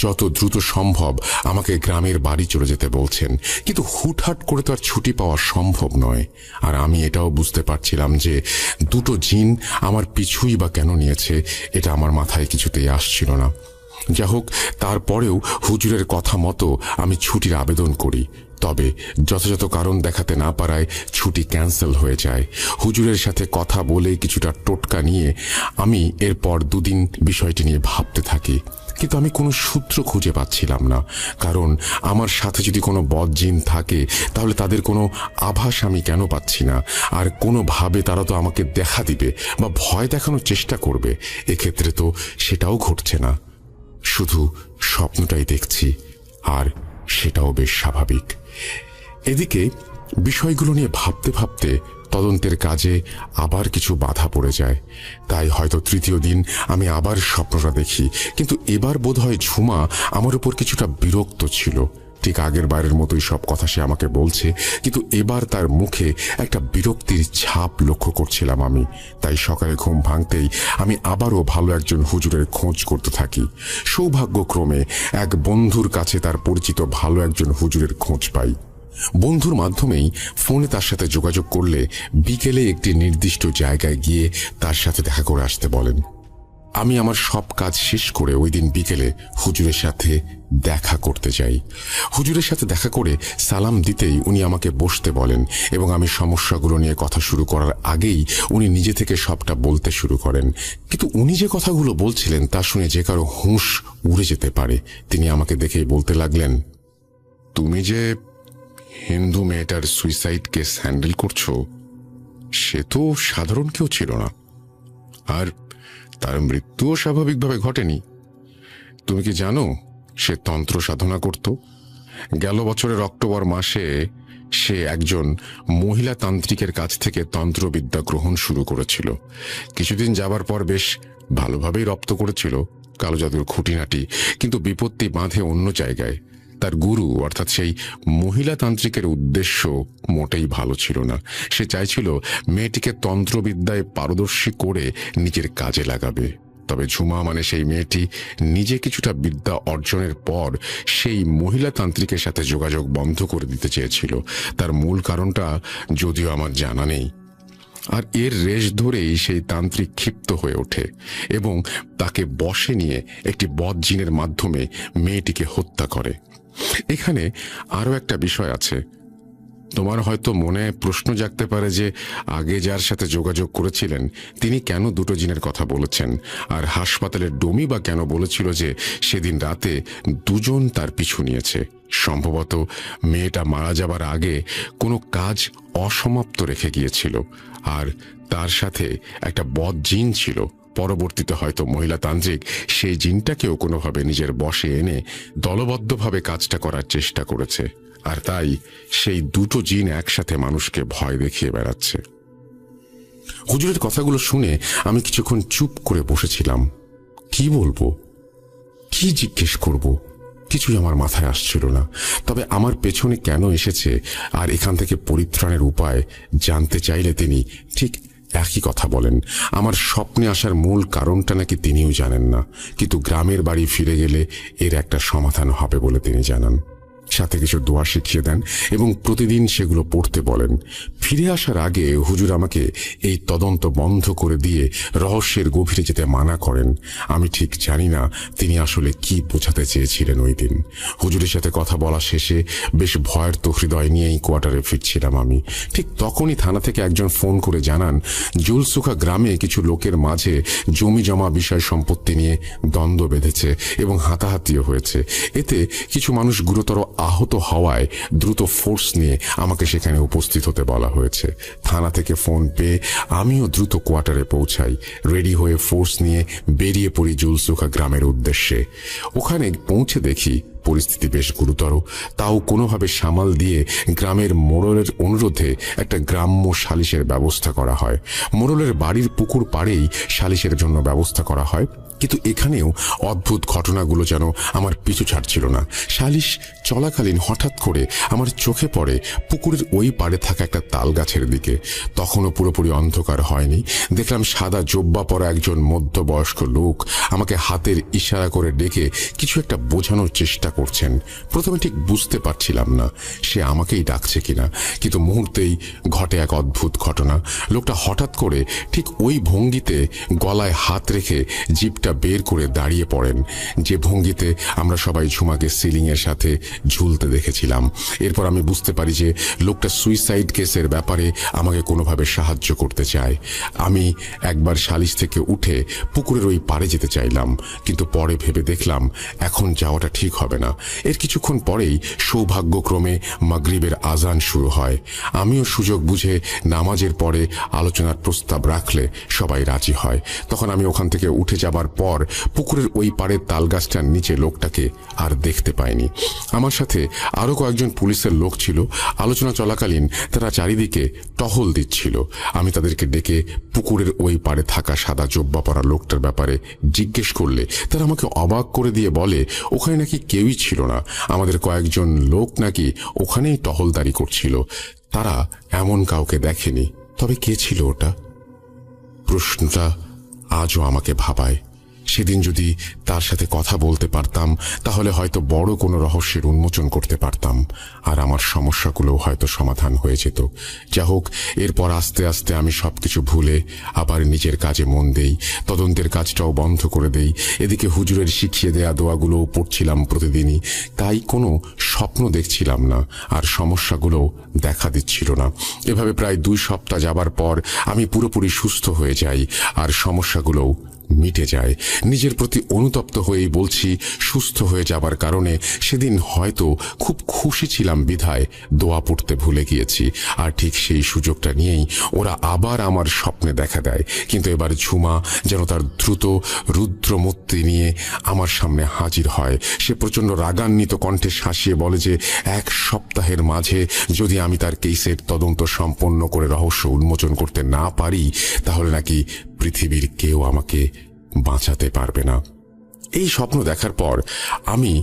যত দ্রুত সম্ভব আমাকে গ্রামের বাড়ি চলে যেতে বলছেন, কিন্তু হুটহাট করে তো আর ছুটি পাওয়া সম্ভব নয়। আর আমি এটাও বুঝতে পারছিলাম যে দুটো জিন আমার পিছুই বা কেন নিয়েছে, এটা আমার মাথায় কিছুতেই আসছিল না। যা হোক, তারপরেও হুজুরের কথা মতো আমি ছুটির আবেদন করি, তবে যথাযথ কারণ দেখাতে না পারায় ছুটি ক্যান্সেল হয়ে যায়। হুজুরের সাথে কথা বলে কিছুটা টোটকা নিয়ে আমি এরপর দুদিন বিষয়টি নিয়ে ভাবতে থাকি, কিন্তু আমি কোনো সূত্র খুঁজে পাচ্ছিলাম না। কারণ আমার সাথে যদি কোনো বদজিন থাকে, তাহলে তাদের কোনো আভাস আমি কেন পাচ্ছি না? আর কোনোভাবে তারা তো আমাকে দেখা দিবে বা ভয় দেখানোর চেষ্টা করবে। এক্ষেত্রে তো সেটাও ঘটছে না, শুধু স্বপ্নটাই দেখছি, আর সেটাও বেশ স্বাভাবিক। এদিকে বিষয়গুলো নিয়ে ভাবতে ভাবতে তদন্তের কাজে আবার কিছু বাধা পড়ে যায়। তাই হয়তো তৃতীয় দিন আমি আবার স্বপ্নটা দেখি, কিন্তু এবার বোধহয় ঝুমা আমার উপর কিছুটা বিরক্ত ছিল। ঠিক আগের বারের মতোই সব কথা সে আমাকে বলছে, কিন্তু এবার তার মুখে একটা বিরক্তির ছাপ লক্ষ্য করছিলাম আমি। তাই সকালে ঘুম ভাঙতেই আমি আবারও ভালো একজন হুজুরের খোঁজ করতে থাকি। সৌভাগ্যক্রমে এক বন্ধুর কাছে তার পরিচিত ভালো একজন হুজুরের খোঁজ পাই। বন্ধুর মাধ্যমেই ফোনে তার সাথে যোগাযোগ করলে বিকেলে একটি নির্দিষ্ট জায়গায় গিয়ে তার সাথে দেখা করে আসতে বলেন। আমি আমার সব কাজ শেষ করে ওই দিন বিকেলে হুজুরের সাথে দেখা করতে যাই। হুজুরের সাথে দেখা করে সালাম দিতেই উনি আমাকে বসতে বলেন, এবং আমি সমস্যাগুলো নিয়ে কথা শুরু করার আগেই উনি নিজে থেকে সবটা বলতে শুরু করেন। কিন্তু উনি যে কথাগুলো বলছিলেন তা শুনে যে কারো হুঁশ উড়ে যেতে পারে। তিনি আমাকে দেখেই বলতে লাগলেন, তুমি যে হিন্দু মেয়েটার সুইসাইড কেস হ্যান্ডেল করছো, সে তো সাধারণ কেউ ছিল না, আর তার মৃত্যুও স্বাভাবিকভাবে ঘটেনি। তুমি কি জানো সে তন্ত্র সাধনা করত? গেল বছরের অক্টোবর মাসে সে একজন মহিলা তান্ত্রিকের কাছ থেকে তন্ত্রবিদ্যা গ্রহণ শুরু করেছিল। কিছুদিন যাবার পর বেশ ভালোভাবেই রপ্ত করেছিল কালো জাদুর খুঁটিনাটি, কিন্তু বিপত্তি বাঁধে অন্য জায়গায়। তার গুরু অর্থাৎ সেই মহিলা তান্ত্রিকের উদ্দেশ্য মোটেই ভালো ছিল না। সে চাইছিল মেয়েটিকে তন্ত্রবিদ্যায় পারদর্শী করে নিজের কাজে লাগাবে। তবে ঝুমা মানে সেই মেয়েটি নিজে কিছুটা বিদ্যা অর্জনের পর সেই মহিলা তান্ত্রিকের সাথে যোগাযোগ বন্ধ করে দিতে চেয়েছিল। তার মূল কারণটা যদিও আমার জানা নেই। আর এর রেশ ধরেই সেই তান্ত্রিক ক্ষিপ্ত হয়ে ওঠে এবং তাকে বশে নিয়ে একটি বদজিনের মাধ্যমে মেয়েটিকে হত্যা করে। এখানে আরো একটা বিষয় আছে। তোমার হয়তো মনে প্রশ্ন জাগতে পারে যে আগে যার সাথে যোগাযোগ করেছিলেন তিনি কেন দুটো জিনের কথা বলেছেন, আর হাসপাতালের ডমি বা কেন বলেছিল যে সেদিন রাতে দুজন তার পিছু নিয়েছে। সম্ভবত মেয়েটা মারা যাবার আগে কোনো কাজ অসমাপ্ত রেখে গিয়েছিল, আর তার সাথে একটা বদ জিন ছিল। পরবর্তীতে হয়তো মহিলা তান্ত্রিক সেই জিনটাকেও কোনোভাবে নিজের বশে এনে দলবদ্ধভাবে কাজটা করার চেষ্টা করেছে, আর তাই সেই দুটো জিন একসাথে মানুষকে ভয় দেখিয়ে বেড়াচ্ছে। হুজুরের কথাগুলো শুনে আমি কিছুক্ষণ চুপ করে বসেছিলাম। কি বলবো, কি জিজ্ঞেস করব, কিছুই আমার মাথায় আসছিল না। তবে আমার পেছনে কেন এসেছে আর এখান থেকে পরিত্রাণের উপায় জানতে চাইলে তিনি ঠিক একই কথা বলেন। আমার স্বপ্নে আসার মূল কারণটা নাকি তিনিও জানেন না, কিন্তু গ্রামের বাড়ি ফিরে গেলে এর একটা সমাধান হবে বলে তিনি জানান। সাথে কিছু দোয়া শিখিয়ে দেন এবং প্রতিদিন সেগুলো পড়তে বলেন। ফিরে আসার আগে হুজুর আমাকে এই তদন্ত বন্ধ করে দিয়ে রহস্যের গভীরে যেতে মানা করেন। আমি ঠিক জানি না তিনি আসলে কি বোঝাতে চেয়েছিলেন ওই দিন। হুজুরের সাথে কথা বলা শেষে বেশ ভয়ের তো হৃদয় নিয়েই কোয়ার্টারে ফিরছিলাম আমি। ঠিক তখনই থানা থেকে একজন ফোন করে জানান জুলসুখা গ্রামে কিছু লোকের মাঝে জমি জমা বিষয় সম্পত্তি নিয়ে দ্বন্দ্ব বেঁধেছে এবং হাতাহাতিও হয়েছে। এতে কিছু মানুষ গুরুতর আহত হওয়ায় দ্রুত ফোর্স নিয়ে আমাকে সেখানে উপস্থিত হতে বলা হয়েছে। থানা থেকে ফোন পেয়ে আমিও দ্রুত কোয়ার্টারে পৌঁছাই। রেডি হয়ে ফোর্স নিয়ে বেরিয়ে পড়ি জুলসুখা গ্রামের উদ্দেশ্যে। ওখানে পৌঁছে দেখি পরিস্থিতি বেশ গুরুতর, তাও কোনোভাবে সামাল দিয়ে গ্রামের মোড়লের অনুরোধে একটা গ্রাম্য সালিশের ব্যবস্থা করা হয়। মোড়লের বাড়ির পুকুর পাড়েই সালিশের জন্য ব্যবস্থা করা হয়। কিন্তু এখানেও অদ্ভুত ঘটনাগুলো যেন আমার পিছু ছাড়ছিল না। সালিশ চলাকালীন হঠাৎ করে আমার চোখে পড়ে পুকুরের ওই পাড়ে থাকা একটা তাল গাছের দিকে। তখনও পুরোপুরি অন্ধকার হয়নি। দেখলাম সাদা জোব্বা পরা একজন মধ্যবয়স্ক লোক আমাকে হাতের ইশারা করে ডেকে কিছু একটা বোঝানোর চেষ্টা করছেন। প্রথমে ঠিক বুঝতে পারছিলাম না সে আমাকেই ডাকছে কিনা, কিন্তু মুহূর্তেই ঘটে এক অদ্ভুত ঘটনা। লোকটা হঠাৎ করে ঠিক ওই ভঙ্গিতে গলায় হাত রেখে জিপটা বের করে দাঁড়িয়ে পড়েন, যে ভঙ্গিতে আমরা সবাই ঝুমাকে সিলিংয়ের সাথে ঝুলতে দেখেছিলাম। এরপর আমি বুঝতে পারি যে লোকটা সুইসাইড কেসের ব্যাপারে আমাকে কোনোভাবে সাহায্য করতে চায়। আমি একবার সালিশ থেকে উঠে পুকুরের ওই পাড়ে যেতে চাইলাম, কিন্তু পরে ভেবে দেখলাম এখন যাওয়াটা ঠিক হবে না। এর কিছুক্ষণ পরেই সৌভাগ্যক্রমে মাগরিবের আজান শুরু হয়। আমিও সুযোগ বুঝে নামাজের পরে আলোচনার প্রস্তাব রাখলে সবাই রাজি হয়। তখন আমি ওখান থেকে উঠে যাবার পর পুকুরের ওই পাড়ের তালগাছটার নিচে লোকটাকে আর দেখতে পাইনি। আমার সাথে আরো কয়েকজন পুলিশের লোক ছিল। আলোচনা চলাকালীন তারা চারিদিকে টহল দিচ্ছিল। আমি তাদেরকে ডেকে পুকুরের ওই পাড়ে থাকা সাদা জোব্বা পরা লোকটার ব্যাপারে জিজ্ঞেস করলে তারা আমাকে অবাক করে দিয়ে বলে ওখানে নাকি কেউই ছিল না, আমাদের কয়েকজন লোক নাকি ওখানেই টহলদারি করছিল, তারা এমন কাউকে দেখেনি। তবে কে ছিল ওটা? প্রশ্নটা আজও আমাকে ভাবায়। সেদিন যদি তার সাথে কথা বলতে পারতাম তাহলে হয়তো বড় কোনো রহস্যের উন্মোচন করতে পারতাম, আর আমার সমস্যাগুলোও হয়তো সমাধান হয়ে যেত। যা হোক, এরপর আস্তে আস্তে আমি সবকিছু ভুলে আবার নিজের কাজে মন দেই। তদন্তের কাজটাও বন্ধ করে দেই। এদিকে হুজুরের শিখিয়ে দেয়া দোয়াগুলোও পড়ছিলাম প্রতিদিনই। তাই কোনো স্বপ্ন দেখছিলাম না, আর সমস্যাগুলোও দেখা দিচ্ছিল না। এভাবে প্রায় 2 সপ্তাহ যাবার পর আমি পুরোপুরি সুস্থ হয়ে যাই, আর সমস্যাগুলোও মিটে যায়। নিজের প্রতি অনুতপ্ত হয়েই বলছি, সুস্থ হয়ে যাবার কারণে সেদিন হয়তো খুব খুশি ছিলাম বিধায় দোয়া পড়তে ভুলে গিয়েছি। আর ঠিক সেই সুযোগটা নিয়েই ওরা আবার আমার স্বপ্নে দেখা দেয়। কিন্তু এবার ঝুমা যেন তার দ্রুত রুদ্রমূর্তি নিয়ে আমার সামনে হাজির হয়। সে প্রচণ্ড রাগান্বিত কণ্ঠে শাসিয়ে বলে যে 1 সপ্তাহের মাঝে যদি আমি তার কেসের তদন্ত সম্পন্ন করে রহস্য উন্মোচন করতে না পারি তাহলে নাকি পৃথিবীর কেউ আমাকে বাঁচাতে পারবে না। এই স্বপ্ন দেখার পর আমি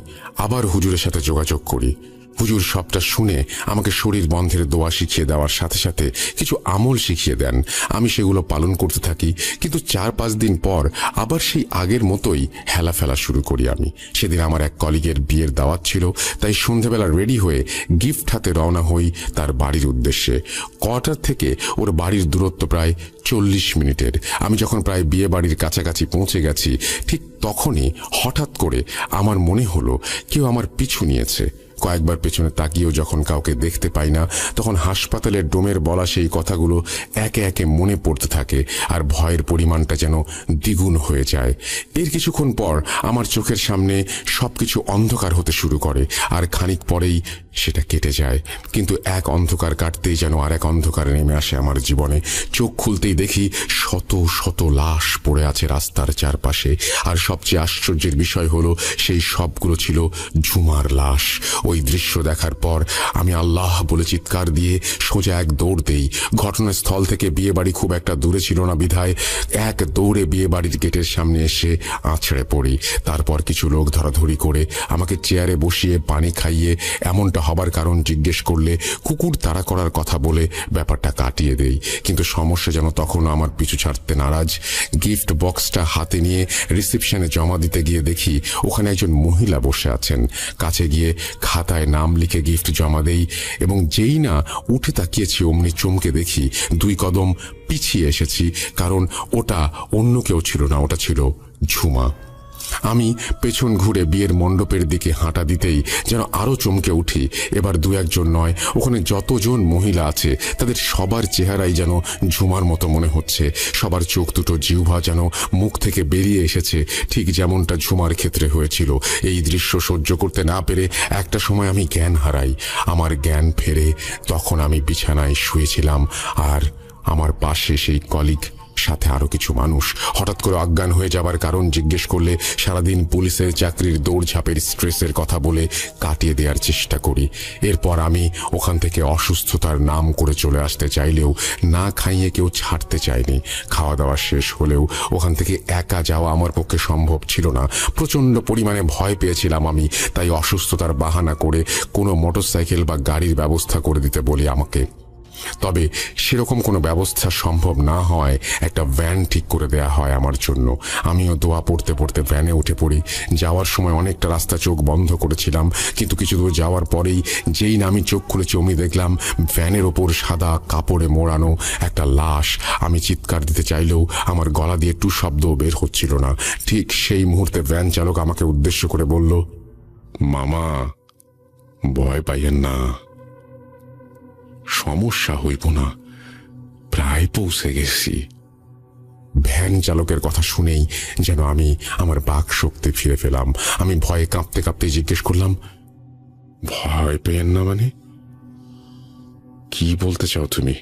আবার হুজুরের সাথে যোগাযোগ করি। হুজুর সবটা শুনে আমাকে শরীর বন্ধের দোয়া শিখিয়ে দেওয়ার সাথে সাথে কিছু আমল শিখিয়ে দেন। আমি সেগুলো পালন করতে থাকি, কিন্তু 4-5 দিন পর আবার সেই আগের মতোই হেলাফেলা শুরু করি আমি। সেদিন আমার এক কলিগের বিয়ের দাওয়াত ছিল, তাই সন্ধ্যাবেলা রেডি হয়ে গিফট হাতে রওনা হই তার বাড়ির উদ্দেশ্যে। কোয়ার্টার থেকে ওর বাড়ির দূরত্ব প্রায় 40 মিনিটের। আমি যখন প্রায় বিয়ে বাড়ির কাছাকাছি পৌঁছে গেছি, ঠিক তখনই হঠাৎ করে আমার মনে হলো কেউ আমার পিছু নিয়েছে। কয়েকবার পেছনে তাকিয়েও যখন কাউকে দেখতে পাই না, তখন হাসপাতালের ডোমের বলা সেই কথাগুলো একে একে মনে পড়তে থাকে, আর ভয়ের পরিমাণটা যেন দ্বিগুণ হয়ে যায়। এর কিছুক্ষণ পর আমার চোখের সামনে সবকিছু অন্ধকার হতে শুরু করে, আর খানিক পরেই সেটা কেটে যায়। কিন্তু এক অন্ধকার কাটতেই যেন আর এক অন্ধকার নেমে আসে আমার জীবনে। চোখ খুলতেই দেখি শত শত লাশ পড়ে আছে রাস্তার চারপাশে, আর সবচেয়ে আশ্চর্যের বিষয় হলো সেই সবগুলো ছিল ঝুমার লাশ। ওই দৃশ্য দেখার পর আমি আল্লাহ বলে চিৎকার দিয়ে সোজা এক দৌড় দেই। ঘটনাস্থল থেকে বিয়ে বাড়ি খুব একটা দূরে ছিল না বিধায় এক দৌড়ে বিয়ে বাড়ির গেটের সামনে এসে আছড়ে পড়ি। তারপর কিছু লোক ধরাধরি করে আমাকে চেয়ারে বসিয়ে পানি খাইয়ে এমনটা হবার কারণ জিজ্ঞেস করলে কুকুর তাড়া করার কথা বলে ব্যাপারটা কাটিয়ে দেই। কিন্তু সমস্যা যেন তখনও আমার পিছু ছাড়তে নারাজ। গিফট বক্সটা হাতে নিয়ে রিসেপশনে জমা দিতে গিয়ে দেখি ওখানে একজন মহিলা বসে আছেন। কাছে গিয়ে খাতায় নাম লিখে গিফট জমা দেই, এবং যেই না উঠে তাকিয়েছি অমনি চমকে দেখি 2 কদম পিছিয়ে এসেছি, কারণ ওটা অন্য কেউ ছিল না, ওটা ছিল ঝুমা। আমি পেছন ঘুরে বিয়ের মণ্ডপের দিকে হাঁটা দিতেই যেন আরো চমকে উঠি। এবার 2-1 জন নয়, ওখানে যতজন মহিলা আছে তাদের সবার চেহারাই যেন ঝুমার মতো মনে হচ্ছে। সবার চোখ দুটো জিহ্বা যেন মুখ থেকে বেরিয়ে এসেছে, ঠিক যেমনটা ঝুমার ক্ষেত্রে হয়েছিল। এই দৃশ্য সহ্য করতে না পেরে একটা সময় আমি জ্ঞান হারাই। আমার জ্ঞান ফেরে তখন আমি বিছানায় শুয়েছিলাম, আর আমার পাশে সেই কলিগ সাথে আরো কিছু মানুষ। হঠাৎ করে অজ্ঞান হয়ে যাবার কারণ জিজ্ঞেস করলে সারাদিন পুলিশের চাকরির দৌড়ঝাঁপের স্ট্রেসের কথা বলে কাটিয়ে দেওয়ার চেষ্টা করি। এরপর আমি ওখান থেকে অসুস্থতার নাম করে চলে আসতে চাইলেও না খাইয়ে কেউ ছাড়তে চায়নি। খাওয়া দাওয়া শেষ হলেও ওখান থেকে একা যাওয়া আমার পক্ষে সম্ভব ছিল না। প্রচণ্ড পরিমাণে ভয় পেয়েছিলাম আমি, তাই অসুস্থতার বাহানা করে কোনো মোটরসাইকেল বা গাড়ির ব্যবস্থা করে দিতে বলি আমাকে। তবে সেরকম কোনো ব্যবস্থা সম্ভব না হয় একটা ভ্যান ঠিক করে দেয়া হয় আমার জন্য। আমিও দোয়া পড়তে পড়তে ভ্যানে উঠে পড়ি। যাওয়ার সময় অনেকটা রাস্তা চোখ বন্ধ করেছিলাম, কিন্তু কিছু দূর যাওয়ার পরেই যেই না আমি চোখ খুলেছি অমনি দেখলাম ভ্যানের ওপর সাদা কাপড়ে মোড়ানো একটা লাশ। আমি চিৎকার দিতে চাইলেও আমার গলা দিয়ে একটু শব্দও বের হচ্ছিল না। ঠিক সেই মুহূর্তে ভ্যান চালক আমাকে উদ্দেশ্য করে বলল, মামা ভয় পাইয়েন না, সমস্যা হইব না, প্রায় পৌঁছে গেছি। ভ্যান চালকের কথা শুনেই যেন আমি আমার বাক শক্তি ফিরে পেলাম। আমি ভয়ে কাঁপতে কাঁপতে জিজ্ঞেস করলাম, ভয় পেয়েন না মানে কি বলতে চাও তুমি?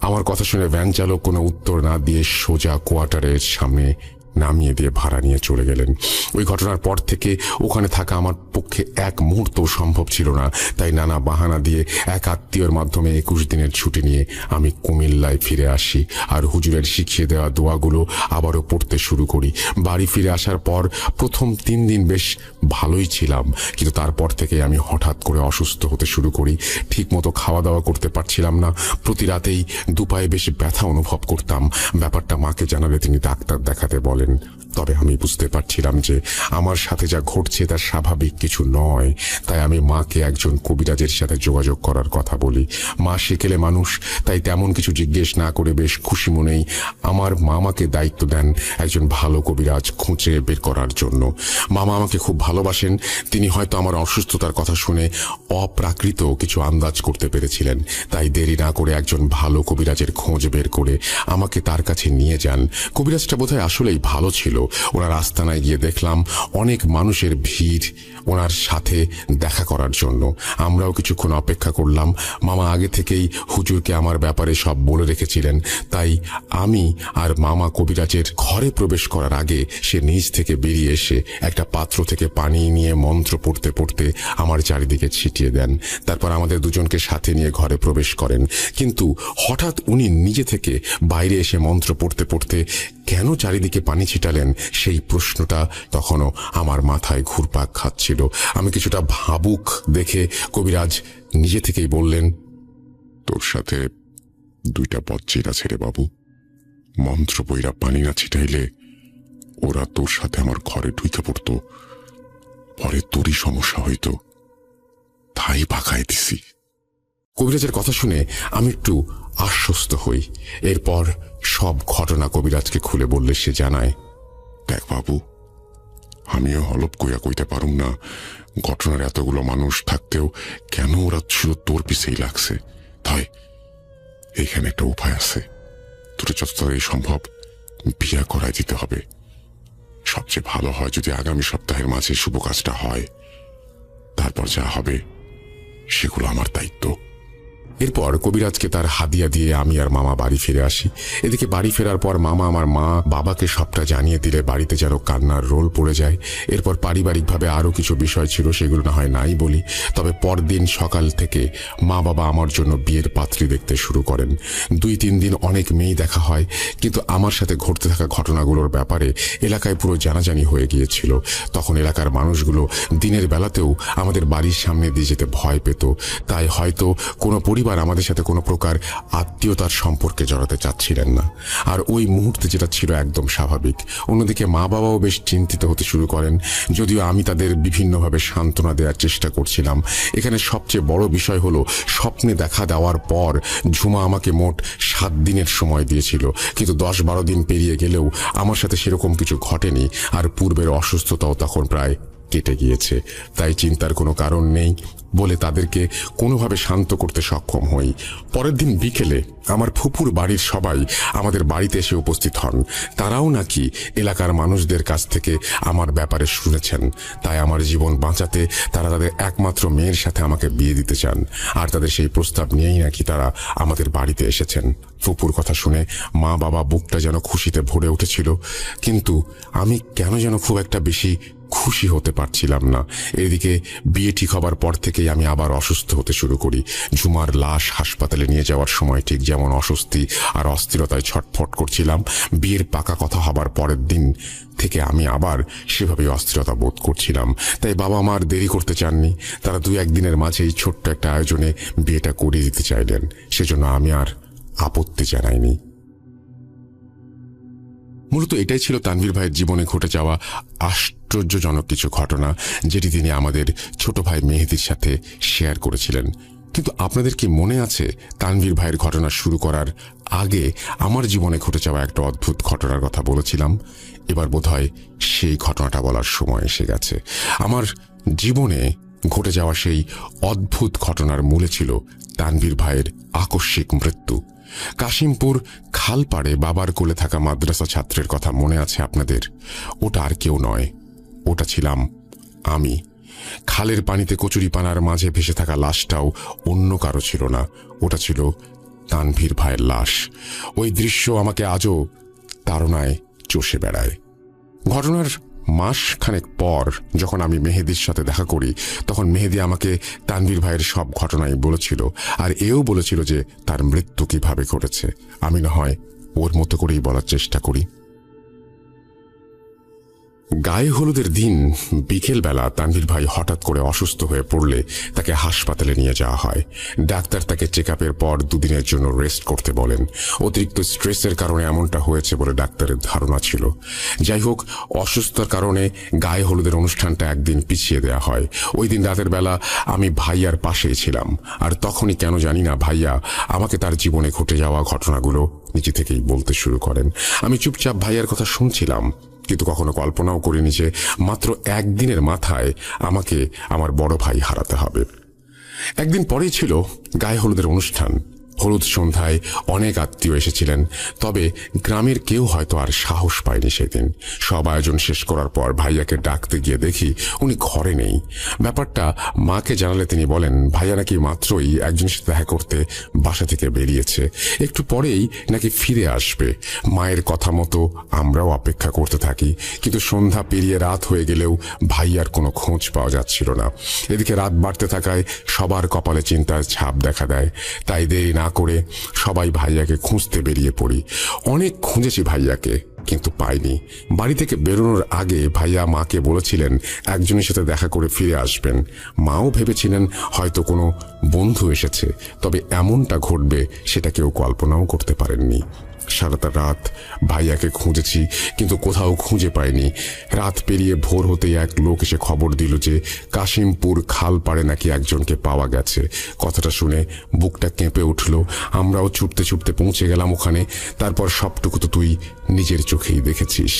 আমার কথা শুনে ভ্যান চালক কোনো উত্তর না দিয়ে সোজা কোয়ার্টারের সামনে নামিয়ে দিয়ে ভাড়া নিয়ে চলে গেলেন। ওই ঘটনার পর থেকে ওখানে থাকা আমার পক্ষে এক মুহূর্ত সম্ভব ছিল না। তাই নানা বাহানা দিয়ে এক আত্মীয়র মাধ্যমে 21 দিনের ছুটি নিয়ে আমি কুমিল্লায় ফিরে আসি আর হুজুরের শিখিয়ে দেওয়া দোয়াগুলো আবারও পড়তে শুরু করি। বাড়ি ফিরে আসার পর প্রথম 3 দিন বেশ ভালোই ছিলাম, কিন্তু তারপর থেকে আমি হঠাৎ করে অসুস্থ হতে শুরু করি। ঠিক মতো খাওয়া দাওয়া করতে পারছিলাম না। প্রতি রাতেই দুপায়ে বেশ ব্যথা অনুভব করতাম। ব্যাপারটা মাকে জানালে তিনি ডাক্তার দেখাতে বলেন। তবে আমি বুঝতে পারছিলাম যে আমার সাথে যা ঘটছে তা স্বাভাবিক কিছু নয়। তাই আমি মাকে একজন কবিরাজের সাথে যোগাযোগ করার কথা বলি। মা সেকেলে মানুষ, তাই তেমন কিছু জিজ্ঞেস না করে বেশ খুশি মনেই আমার মামাকে দায়িত্ব দেন একজন ভালো কবিরাজ খুঁজে বের করার জন্য। মামা আমাকে খুব ভালোবাসেন। তিনি হয়তো আমার অসুস্থতার কথা শুনে অপ্রাকৃত কিছু আন্দাজ করতে পেরেছিলেন, তাই দেরি না করে একজন ভালো কবিরাজের খোঁজ বের করে আমাকে তার কাছে নিয়ে যান। কবিরাজটা বোধহয় আসলেই ভালো ছিল। ওনার আস্তানায় গিয়ে দেখলাম অনেক মানুষের ভিড় ওনার সাথে দেখা করার জন্য। আমরাও কিছুক্ষণ অপেক্ষা করলাম। মামা আগে থেকেই হুজুরকে আমার ব্যাপারে সব বলে রেখেছিলেন, তাই আমি আর মামা কবিরাজের ঘরে প্রবেশ করার আগে সে নিজ থেকে বেরিয়ে এসে একটা পাত্র থেকে পানি নিয়ে মন্ত্র পড়তে পড়তে আমার চারিদিকে ছিটিয়ে দেন। তারপর আমাদের দুজনকে সাথে নিয়ে ঘরে প্রবেশ করেন। কিন্তু হঠাৎ উনি নিজে থেকে বাইরে এসে মন্ত্র পড়তে পড়তে কেন চারিদিকে পানি ছিটালেন সেই প্রশ্নটা তখনও আমার মাথায় ঘুরপাক খাচ্ছিল। আমি কিছুটা ভাবুক দেখে কবিরাজ নিজে থেকেই বললেন, তোর সাথে 2টা বজ্জির আছে রে বাবু। মন্ত্র বইরা পানি না ছিটাইলে ওরা তোর সাথে আমার ঘরে ঢুকে পড়তো, পরে তোরই সমস্যা হইতো, তাই পাকাই দিছি। কবিরাজের কথা শুনে আমি একটু আশ্বস্ত হই। এরপর সব ঘটনা কবিরাজকে খুলে বললে সে জানায়, দেখ বাবু, আমিও হলপ কইয়া কইতে পারুম না ঘটনার এতগুলো মানুষ থাকতেও কেন ওরা শুধু তোর পিছেই লাগছে। তাই এইখানে একটা উপায় আছে, তোর যত তাড়াতাড়ি সম্ভব বিয়া করাই দিতে হবে। সবচেয়ে ভালো হয় যদি আগামী সপ্তাহের মাঝে শুভ কাজটা হয়। তারপর যা হবে সেগুলো আমার দায়িত্ব। এরপর কবিরাজকে তার হাদিয়া দিয়ে আমি আর মামা বাড়ি ফিরে আসি। এদিকে বাড়ি ফেরার পর মামা আমার মা বাবাকে সবটা জানিয়ে দিলে বাড়িতে যেন কান্নার রোল পড়ে যায়। এরপর পারিবারিকভাবে আরও কিছু বিষয় ছিল, সেগুলো না হয় নাই বলি। তবে পরদিন সকাল থেকে মা বাবা আমার জন্য বিয়ের পাত্রী দেখতে শুরু করেন। 2-3 দিন অনেক মেয়ে দেখা হয়, কিন্তু আমার সাথে ঘটতে থাকা ঘটনাগুলোর ব্যাপারে এলাকায় পুরো জানাজানি হয়ে গিয়েছিল। তখন এলাকার মানুষগুলো দিনের বেলাতেও আমাদের বাড়ির সামনে দিয়ে যেতে ভয় পেত। তাই হয়তো কোনো পরিবার আমাদের সাথে কোনো প্রকার আত্মীয়তার সম্পর্কে জড়াতে চাচ্ছিলেন না। আর ওই মুহূর্তে যেটা ছিল একদম স্বাভাবিক। অন্যদিকে মা বাবাও বেশ চিন্তিত হতে শুরু করেন, যদিও আমি তাদের বিভিন্নভাবে সান্ত্বনা দেওয়ার চেষ্টা করছিলাম। এখানে সবচেয়ে বড় বিষয় হলো, স্বপ্নে দেখা দেওয়ার পর ঝুমা আমাকে মোট 7 দিনের সময় দিয়েছিল, কিন্তু 10-12 দিন পেরিয়ে গেলেও আমার সাথে সেরকম কিছু ঘটেনি। আর পূর্বের অসুস্থতাও তখন প্রায় কেটে গিয়েছে, তাই চিন্তার কোনো কারণ নেই। বলে তাদেরকে কোনোভাবে শান্ত করতে সক্ষম হই। পরের দিন বিকেলে আমার ফুপুর বাড়ির সবাই আমাদের বাড়িতে এসে উপস্থিত হন। তারাও নাকি এলাকার মানুষদের কাছ থেকে আমার ব্যাপারে শুনেছেন, তাই আমার জীবন বাঁচাতে তারা তাদের একমাত্র মেয়ের সাথে আমাকে বিয়ে দিতে চান। আর তাদের সেই প্রস্তাব নিয়েই নাকি তারা আমাদের বাড়িতে এসেছেন। ফুপুর কথা শুনে মা বাবা বুকটা যেন খুশিতে ভরে উঠেছিল, কিন্তু আমি কেন যেন খুব একটা বেশি খুশি হতে পারছিলাম না। এদিকে বিয়ে ঠিক হবার পর থেকেই আমি আবার অসুস্থ হতে শুরু করি। ঝুমার লাশ হাসপাতালে নিয়ে যাওয়ার সময় ঠিক যেমন অস্বস্তি আর অস্থিরতায় ছটফট করছিলাম, বিয়ের পাকা কথা হবার পরের দিন থেকে আমি আবার সেভাবেই অস্থিরতা বোধ করছিলাম। তাই বাবা মা আর দেরি করতে চাননি। তারা 2-1 দিনের মাঝেই ছোট্ট একটা আয়োজনে বিয়েটা করিয়ে দিতে চাইলেন। সেজন্য আমি আর আপত্তি জানাইনি। মূলত এটাই ছিল তানভীর ভাইয়ের জীবনে ঘটে যাওয়া আশ্চর্যজনক কিছু ঘটনা, যেটি তিনি আমাদের ছোট ভাই মেহেদির সাথে শেয়ার করেছিলেন। কিন্তু আপনাদের কি মনে আছে তানভীর ভাইয়ের ঘটনা শুরু করার আগে আমার জীবনে ঘটে যাওয়া একটা অদ্ভুত ঘটনার কথা বলেছিলাম? এবার বোধহয় সেই ঘটনাটা বলার সময় এসে গেছে। আমার জীবনে ঘটে যাওয়া সেই অদ্ভুত ঘটনার মূলে ছিল তানভীর ভাইয়ের আকস্মিক মৃত্যু। কাশিমপুর খালপাড়ে বাবার কোলে থাকা মাদ্রাসা ছাত্রের কথা মনে আছে আপনাদের? ওটা আর কেউ নয়, ওটা ছিলাম আমি। খালের পানিতে কচুরিপানার মাঝে ভেসে থাকা লাশটাও অন্য কারো ছিল না, ওটা ছিল তানভীর ভাইয়ের লাশ। ওই দৃশ্য আমাকে আজও তাড়নায় চষে বেড়ায়। ঘটনার মাস খানেক পর যখন আমি মেহেদির সাথে দেখা করি, তখন মেহেদি আমাকে তানভীর ভাইয়ের সব ঘটনাই বলেছিল, আর এও বলেছিল যে তার মৃত্যু কিভাবে ঘটেছে। আমি না হয় ওর মতো করেই বলার চেষ্টা করি। গায়ে হলুদের দিন বিকেলবেলা তানভীর ভাই হঠাৎ করে অসুস্থ হয়ে পড়লে তাকে হাসপাতালে নিয়ে যাওয়া হয়। ডাক্তার তাকে চেক আপের পর 2 দিনের জন্য রেস্ট করতে বলেন। অতিরিক্ত স্ট্রেসের কারণে এমনটা হয়েছে বলে ডাক্তারের ধারণা ছিল। যাই হোক, অসুস্থতার কারণে গায়ে হলুদের অনুষ্ঠানটা একদিন পিছিয়ে দেওয়া হয়। ওই দিন রাতের বেলা আমি ভাইয়ার পাশেই ছিলাম, আর তখনই কেন জানি না ভাইয়া আমাকে তার জীবনে ঘটে যাওয়া ঘটনাগুলো নিজে থেকেই বলতে শুরু করেন। আমি চুপচাপ ভাইয়ার কথা শুনছিলাম, কিন্তু কখনো কল্পনাও করিনি যে মাত্র 1 দিনের মাথায় আমাকে আমার বড় ভাই হারাতে হবে। একদিন পরেই ছিল গায়ে হলুদের অনুষ্ঠান। হলুদ সন্ধ্যায় অনেক আত্মীয় এসেছিলেন, তবে গ্রামের কেউ হয়তো আর সাহস পায়নি সেদিন। সব আয়োজন শেষ করার পর ভাইয়াকে ডাকতে গিয়ে দেখি উনি ঘরে নেই। ব্যাপারটা মাকে জানালে তিনি বলেন ভাইয়া নাকি মাত্রই একজনের সাথে দেখা করতে বাসা থেকে বেরিয়েছে, একটু পরেই নাকি ফিরে আসবে। মায়ের কথা মতো আমরাও অপেক্ষা করতে থাকি, কিন্তু সন্ধ্যা পেরিয়ে রাত হয়ে গেলেও ভাইয়ার কোনো খোঁজ পাওয়া যাচ্ছিল না। এদিকে রাত বাড়তে থাকায় সবার কপালে চিন্তার ছাপ দেখা দেয়। তাই দেরি না করে সবাই ভাইয়াকে খুঁজতে বেরিয়ে পড়ি। অনেক খুঁজেছি ভাইয়াকে, কিন্তু পাইনি। বাড়ি থেকে বেরোনোর আগে ভাইয়া মাকে বলেছিলেন একজনের সাথে দেখা করে ফিরে আসবেন। মাও ভেবেছিলেন হয়তো কোনো বন্ধু এসেছে, তবে এমনটা ঘটবে সেটা কেউ কল্পনাও করতে পারেননি। সারাটা রাত ভাইয়াকে খুঁজেছি, কিন্তু কোথাও খুঁজে পাইনি। রাত পেরিয়ে ভোর হতেই এক লোক এসে খবর দিল যে কাশিমপুর খালপাড়ে নাকি একজনকে পাওয়া গেছে। কথাটা শুনে বুকটা কেঁপে উঠল। আমরাও ছুটতে ছুটতে পৌঁছে গেলাম ওখানে। তারপর সবটুকু তো তুই নিজের চোখেই দেখেছিস।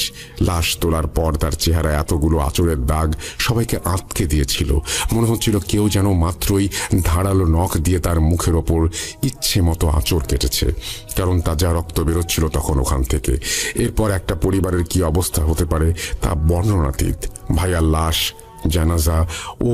লাশ তোলার পর তার চেহারা এতগুলো আঁচড়ের দাগ সবাইকে আটকে দিয়েছিল। মনে হচ্ছিল কেউ যেন মাত্রই ধারালো নখ দিয়ে তার মুখের ওপর ইচ্ছে মতো আঁচড় কেটেছে, কারণ তাজা রক্ত বেরোচ্ছিল তখন ওখান থেকে। এরপর একটা পরিবারের কি অবস্থা হতে পারে তা বর্ণনাতীত। ভাইয়ার লাশ, জানাজা ও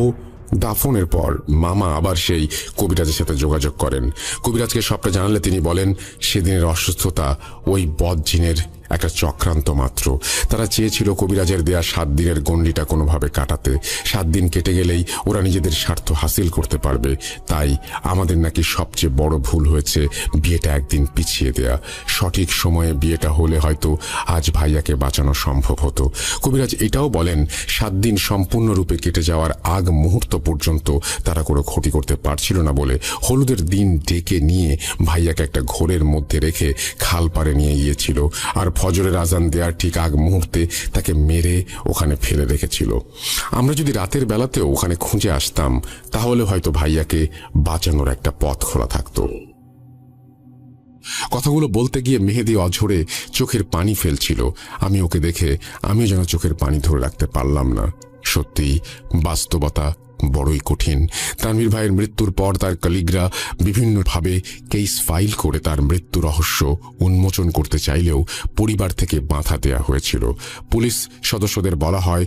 দাফনের পর মামা আবার সেই কবিরাজের সাথে যোগাযোগ করেন। কবিরাজকে সবটা জানালে তিনি বলেন সেদিনের অসুস্থতা ওই বদজিনের একটা চক্রান্ত মাত্র। তারা চেয়েছিল কবিরাজের দেয়া 7 দিনের গণ্ডিটা কোনোভাবে কাটাতে। 7 দিন কেটে গেলেই ওরা নিজেদের স্বার্থ হাসিল করতে পারবে। তাই আমাদের নাকি সবচেয়ে বড় ভুল হয়েছে বিয়েটা একদিন পিছিয়ে দেয়া। সঠিক সময়ে বিয়েটা হলে হয়তো আজ ভাইয়াকে বাঁচানো সম্ভব হতো। কবিরাজ এটাও বলেন 7 দিন সম্পূর্ণরূপে কেটে যাওয়ার আগ মুহূর্ত পর্যন্ত তারা কোনো ক্ষতি করতে পারছিল না বলে হলুদের দিন ডেকে নিয়ে ভাইয়াকে একটা ঘোরের মধ্যে রেখে খাল পাড়ে নিয়ে গিয়েছিল, আর ফজরের আজান দেওয়ার ঠিক আগ মুহূর্তে তাকে মেরে ওখানে ফেলে রেখেছিল। আমরা যদি রাতের বেলাতেও ওখানে খুঁজে আসতাম তাহলে হয়তো ভাইয়াকে বাঁচানোর একটা পথ খোলা থাকতো। কথাগুলো বলতে গিয়ে মেহেদি অঝরে চোখের পানি ফেলছিল। আমি ওকে দেখে আমিও যেন চোখের পানি ধরে রাখতে পারলাম না। সত্যি বাস্তবতা বড়ই কঠিন। তানভীর ভাইয়ের মৃত্যুর পর তার কলিগরা বিভিন্নভাবে কেস ফাইল করে তার মৃত্যু রহস্য উন্মোচন করতে চাইলেও পরিবার থেকে বাধা দেয়া হয়েছিল। পুলিশ সদস্যদের বলা হয়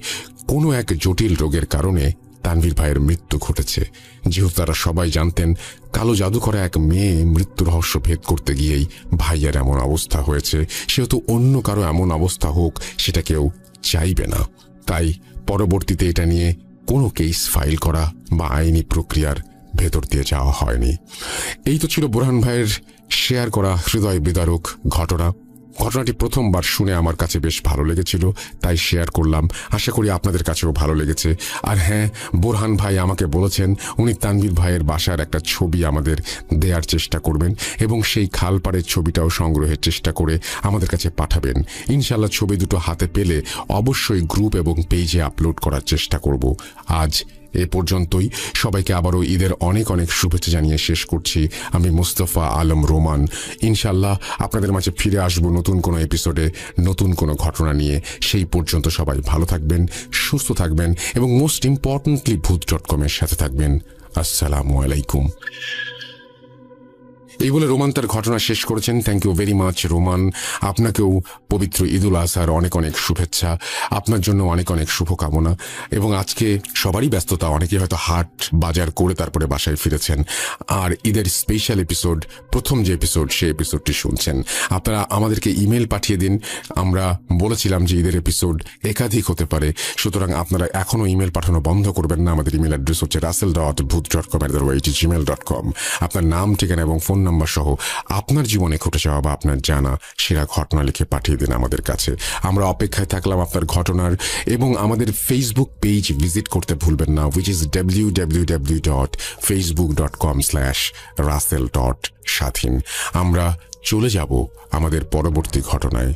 কোনো এক জটিল রোগের কারণে তানভীর ভাইয়ের মৃত্যু ঘটেছে। যেহেতু তারা সবাই জানতেন কালো জাদু করা এক মেয়ে মৃত্যু রহস্য ভেদ করতে গিয়েই ভাইয়ের এমন অবস্থা হয়েছে, সেহেতু অন্য কারো এমন অবস্থা হোক সেটা কেউ চাইবে না। তাই পরবর্তীতে এটা নিয়ে কোনো কেস ফাইল করা বা আইনি প্রক্রিয়ার ভেতর দিয়ে যাওয়া হয়নি। এই তো ছিল বোরহান ভাইয়ের শেয়ার করা হৃদয় বিদারক ঘটনাটি প্রথমবার শুনে আমার কাছে বেশ ভালো লেগেছিল, তাই শেয়ার করলাম। আশা করি আপনাদের কাছেও ভালো লেগেছে। আর হ্যাঁ, বোরহান ভাই আমাকে বলেছেন উনি তানভীর ভাইয়ের বাসার একটা ছবি আমাদের দেওয়ার চেষ্টা করবেন এবং সেই খালপাড়ের ছবিটাও সংগ্রহের চেষ্টা করে আমাদের কাছে পাঠাবেন। ইনশাল্লাহ ছবি দুটো হাতে পেলে অবশ্যই গ্রুপ এবং পেজে আপলোড করার চেষ্টা করব। আজ এ পর্যন্তই। সবাইকে আবারও ঈদের অনেক অনেক শুভেচ্ছা জানিয়ে শেষ করছি। আমি মুস্তফা আলম রোমান। ইনশাল্লাহ আপনাদের মাঝে ফিরে আসবো নতুন কোনো এপিসোডে, নতুন কোনো ঘটনা নিয়ে। সেই পর্যন্ত সবাই ভালো থাকবেন, সুস্থ থাকবেন এবং মোস্ট ইম্পর্টেন্টলি ভূত.com-এর সাথে থাকবেন। আসসালামু আলাইকুম। এই বলে রোমান তার ঘটনা শেষ করেছেন। Thank you very much Roman. আপনাকেও পবিত্র ঈদুল আজহার অনেক অনেক শুভেচ্ছা, আপনার জন্য অনেক অনেক শুভকামনা। এবং আজকে সবারই ব্যস্ততা, অনেকে হয়তো হাট বাজার করে তারপরে বাসায় ফিরেছেন আর ঈদের স্পেশাল এপিসোড, প্রথম যে এপিসোড সেই এপিসোডটি শুনছেন। আপনারা আমাদেরকে ইমেল পাঠিয়ে দিন। আমরা বলেছিলাম যে ঈদের এপিসোড একাধিক হতে পারে, সুতরাং আপনারা এখনও ইমেল পাঠানো বন্ধ করবেন না। আমাদের ইমেল অ্যাড্রেস হচ্ছে russell.booth.com@gmail.com। আপনার নাম, ঠিকানা এবং ফোন নাম্বার সহ আপনার জীবনে ঘটে যাওয়া বা আপনার জানা সেরা ঘটনা লিখে পাঠিয়ে দিন আমাদের কাছে। আমরা অপেক্ষায় থাকলাম আপনার ঘটনার। এবং আমাদের ফেসবুক পেজ ভিজিট করতে ভুলবেন না, which is www.facebook.com/russell.স্বাধীন। আমরা চলে যাব আমাদের পরবর্তী ঘটনায়।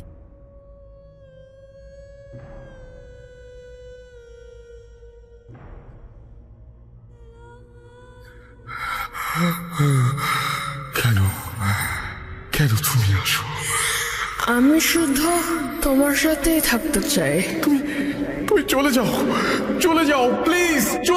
কেন তুমি আসো? আমি শুধু তোমার সাথেই থাকতে চাই। তুমি চলে যাও প্লিজ।